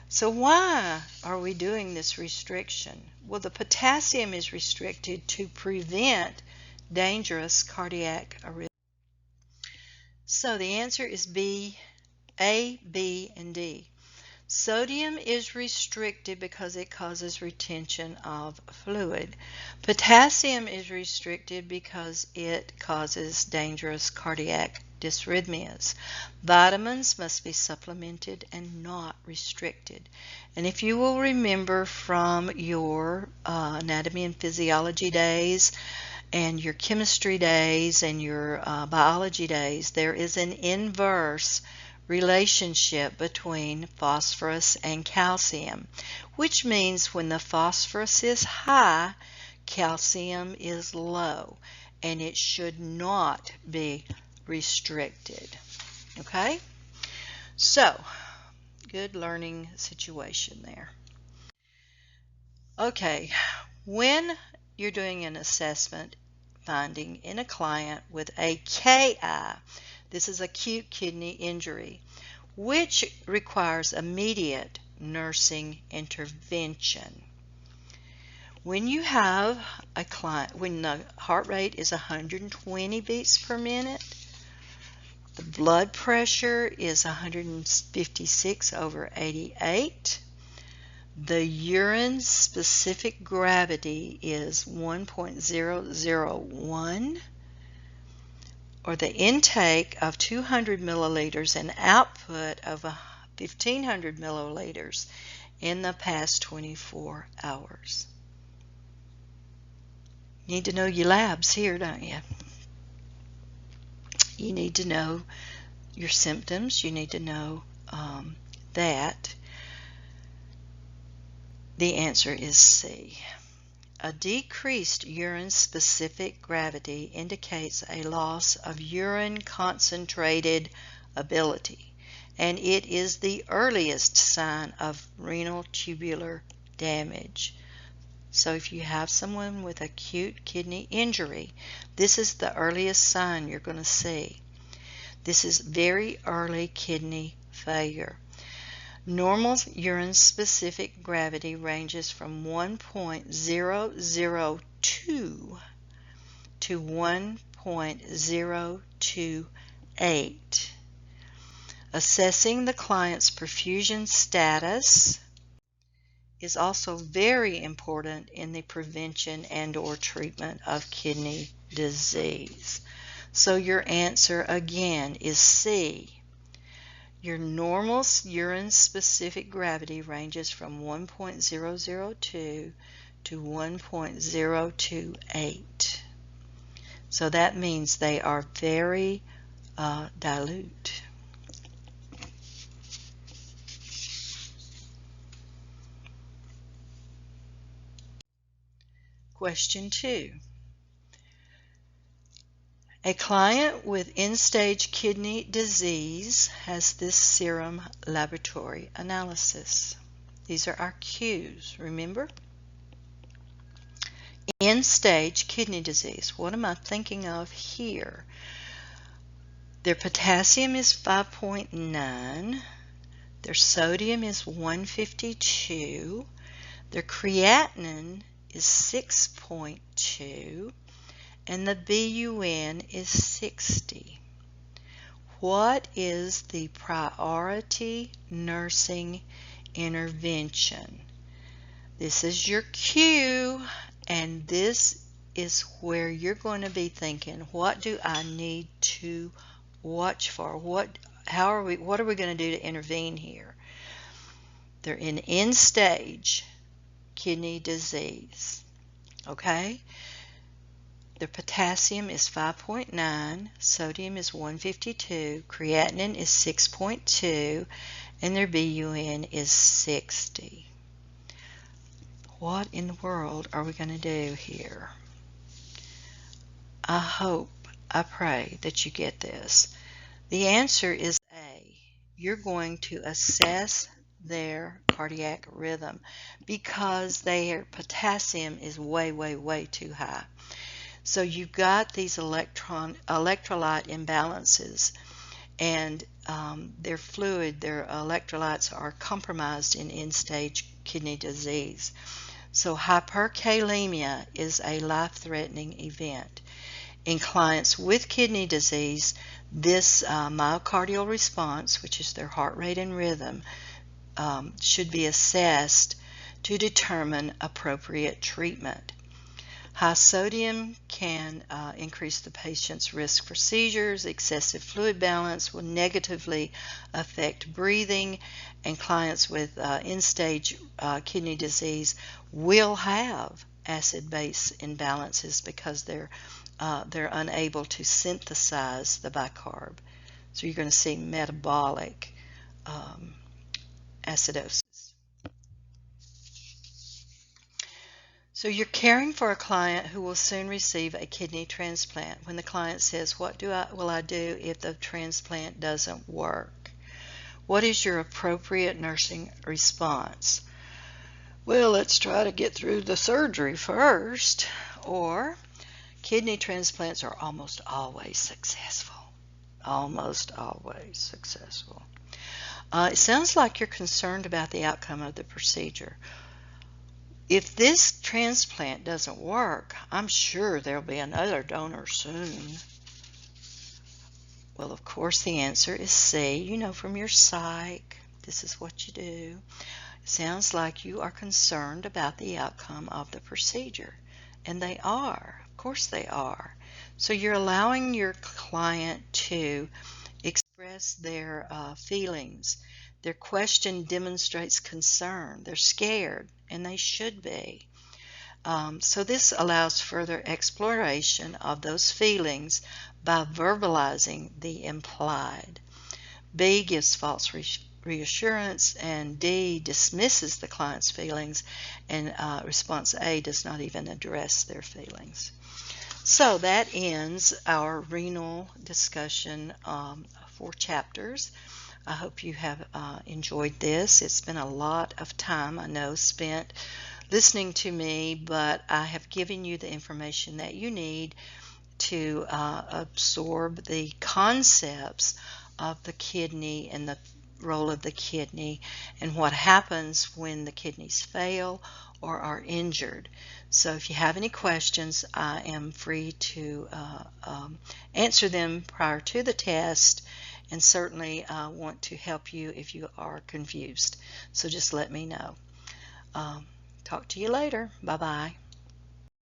So why are we doing this restriction? Well, the potassium is restricted to prevent dangerous cardiac arrhythmia. So the answer is B, A, B, and D. Sodium is restricted because it causes retention of fluid. Potassium is restricted because it causes dangerous cardiac dysrhythmias. Vitamins must be supplemented and not restricted. And if you will remember from your anatomy and physiology days and your chemistry days and your biology days, there is an inverse relationship between phosphorus and calcium, which means when the phosphorus is high, calcium is low, and it should not be restricted. Okay? So, good learning situation there. Okay, when you're doing an assessment finding in a client with a KI, this is acute kidney injury, which requires immediate nursing intervention. When you have a client, when the heart rate is 120 beats per minute, the blood pressure is 156/88, the urine specific gravity is 1.001, or the intake of 200 milliliters and output of 1,500 milliliters in the past 24 hours. You need to know your labs here, don't you? You need to know your symptoms. You need to know that. The answer is C. A decreased urine-specific gravity indicates a loss of urine concentrated ability, and it is the earliest sign of renal tubular damage. So if you have someone with acute kidney injury, this is the earliest sign you're going to see. This is very early kidney failure. Normal urine-specific gravity ranges from 1.002 to 1.028. Assessing the client's perfusion status is also very important in the prevention and/or treatment of kidney disease. So your answer again is C. Your normal urine-specific gravity ranges from 1.002 to 1.028. So that means they are very dilute. Question 2. A client with end-stage kidney disease has this serum laboratory analysis. These are our cues, remember? End-stage kidney disease. What am I thinking of here? Their potassium is 5.9. Their sodium is 152. Their creatinine is 6.2. And the BUN is 60. What is the priority nursing intervention? This is your cue, and this is where you're going to be thinking, what do I need to watch for? What are we going to do to intervene here? They're in end stage kidney disease. Okay? Their potassium is 5.9, sodium is 152, creatinine is 6.2, and their BUN is 60. What in the world are we going to do here? I pray that you get this. The answer is A. You're going to assess their cardiac rhythm because their potassium is way, way, way too high. So you've got these electrolyte imbalances, and their electrolytes are compromised in end-stage kidney disease. So hyperkalemia is a life-threatening event. In clients with kidney disease, this myocardial response, which is their heart rate and rhythm, should be assessed to determine appropriate treatment. High sodium can increase the patient's risk for seizures. Excessive fluid balance will negatively affect breathing, and clients with end-stage kidney disease will have acid-base imbalances because they're unable to synthesize the bicarb. So you're going to see metabolic acidosis. So you're caring for a client who will soon receive a kidney transplant. When the client says, what will I do if the transplant doesn't work? What is your appropriate nursing response? Well, let's try to get through the surgery first. Or, kidney transplants are almost always successful. Almost always successful. It sounds like you're concerned about the outcome of the procedure. If this transplant doesn't work, I'm sure there'll be another donor soon. Well, of course, the answer is C. You know from your psych, this is what you do. It sounds like you are concerned about the outcome of the procedure. And they are. Of course they are. So you're allowing your client to express their feelings. Their question demonstrates concern. They're scared, and they should be. So this allows further exploration of those feelings by verbalizing the implied. B gives false reassurance, and D dismisses the client's feelings, and response A does not even address their feelings. So that ends our renal discussion, 4 chapters. I hope you have enjoyed this. It's been a lot of time, I know, spent listening to me, but I have given you the information that you need to absorb the concepts of the kidney and the role of the kidney and what happens when the kidneys fail or are injured. So if you have any questions, I am free to answer them prior to the test, and certainly want to help you if you are confused. So just let me know. Talk to you later. Bye-bye.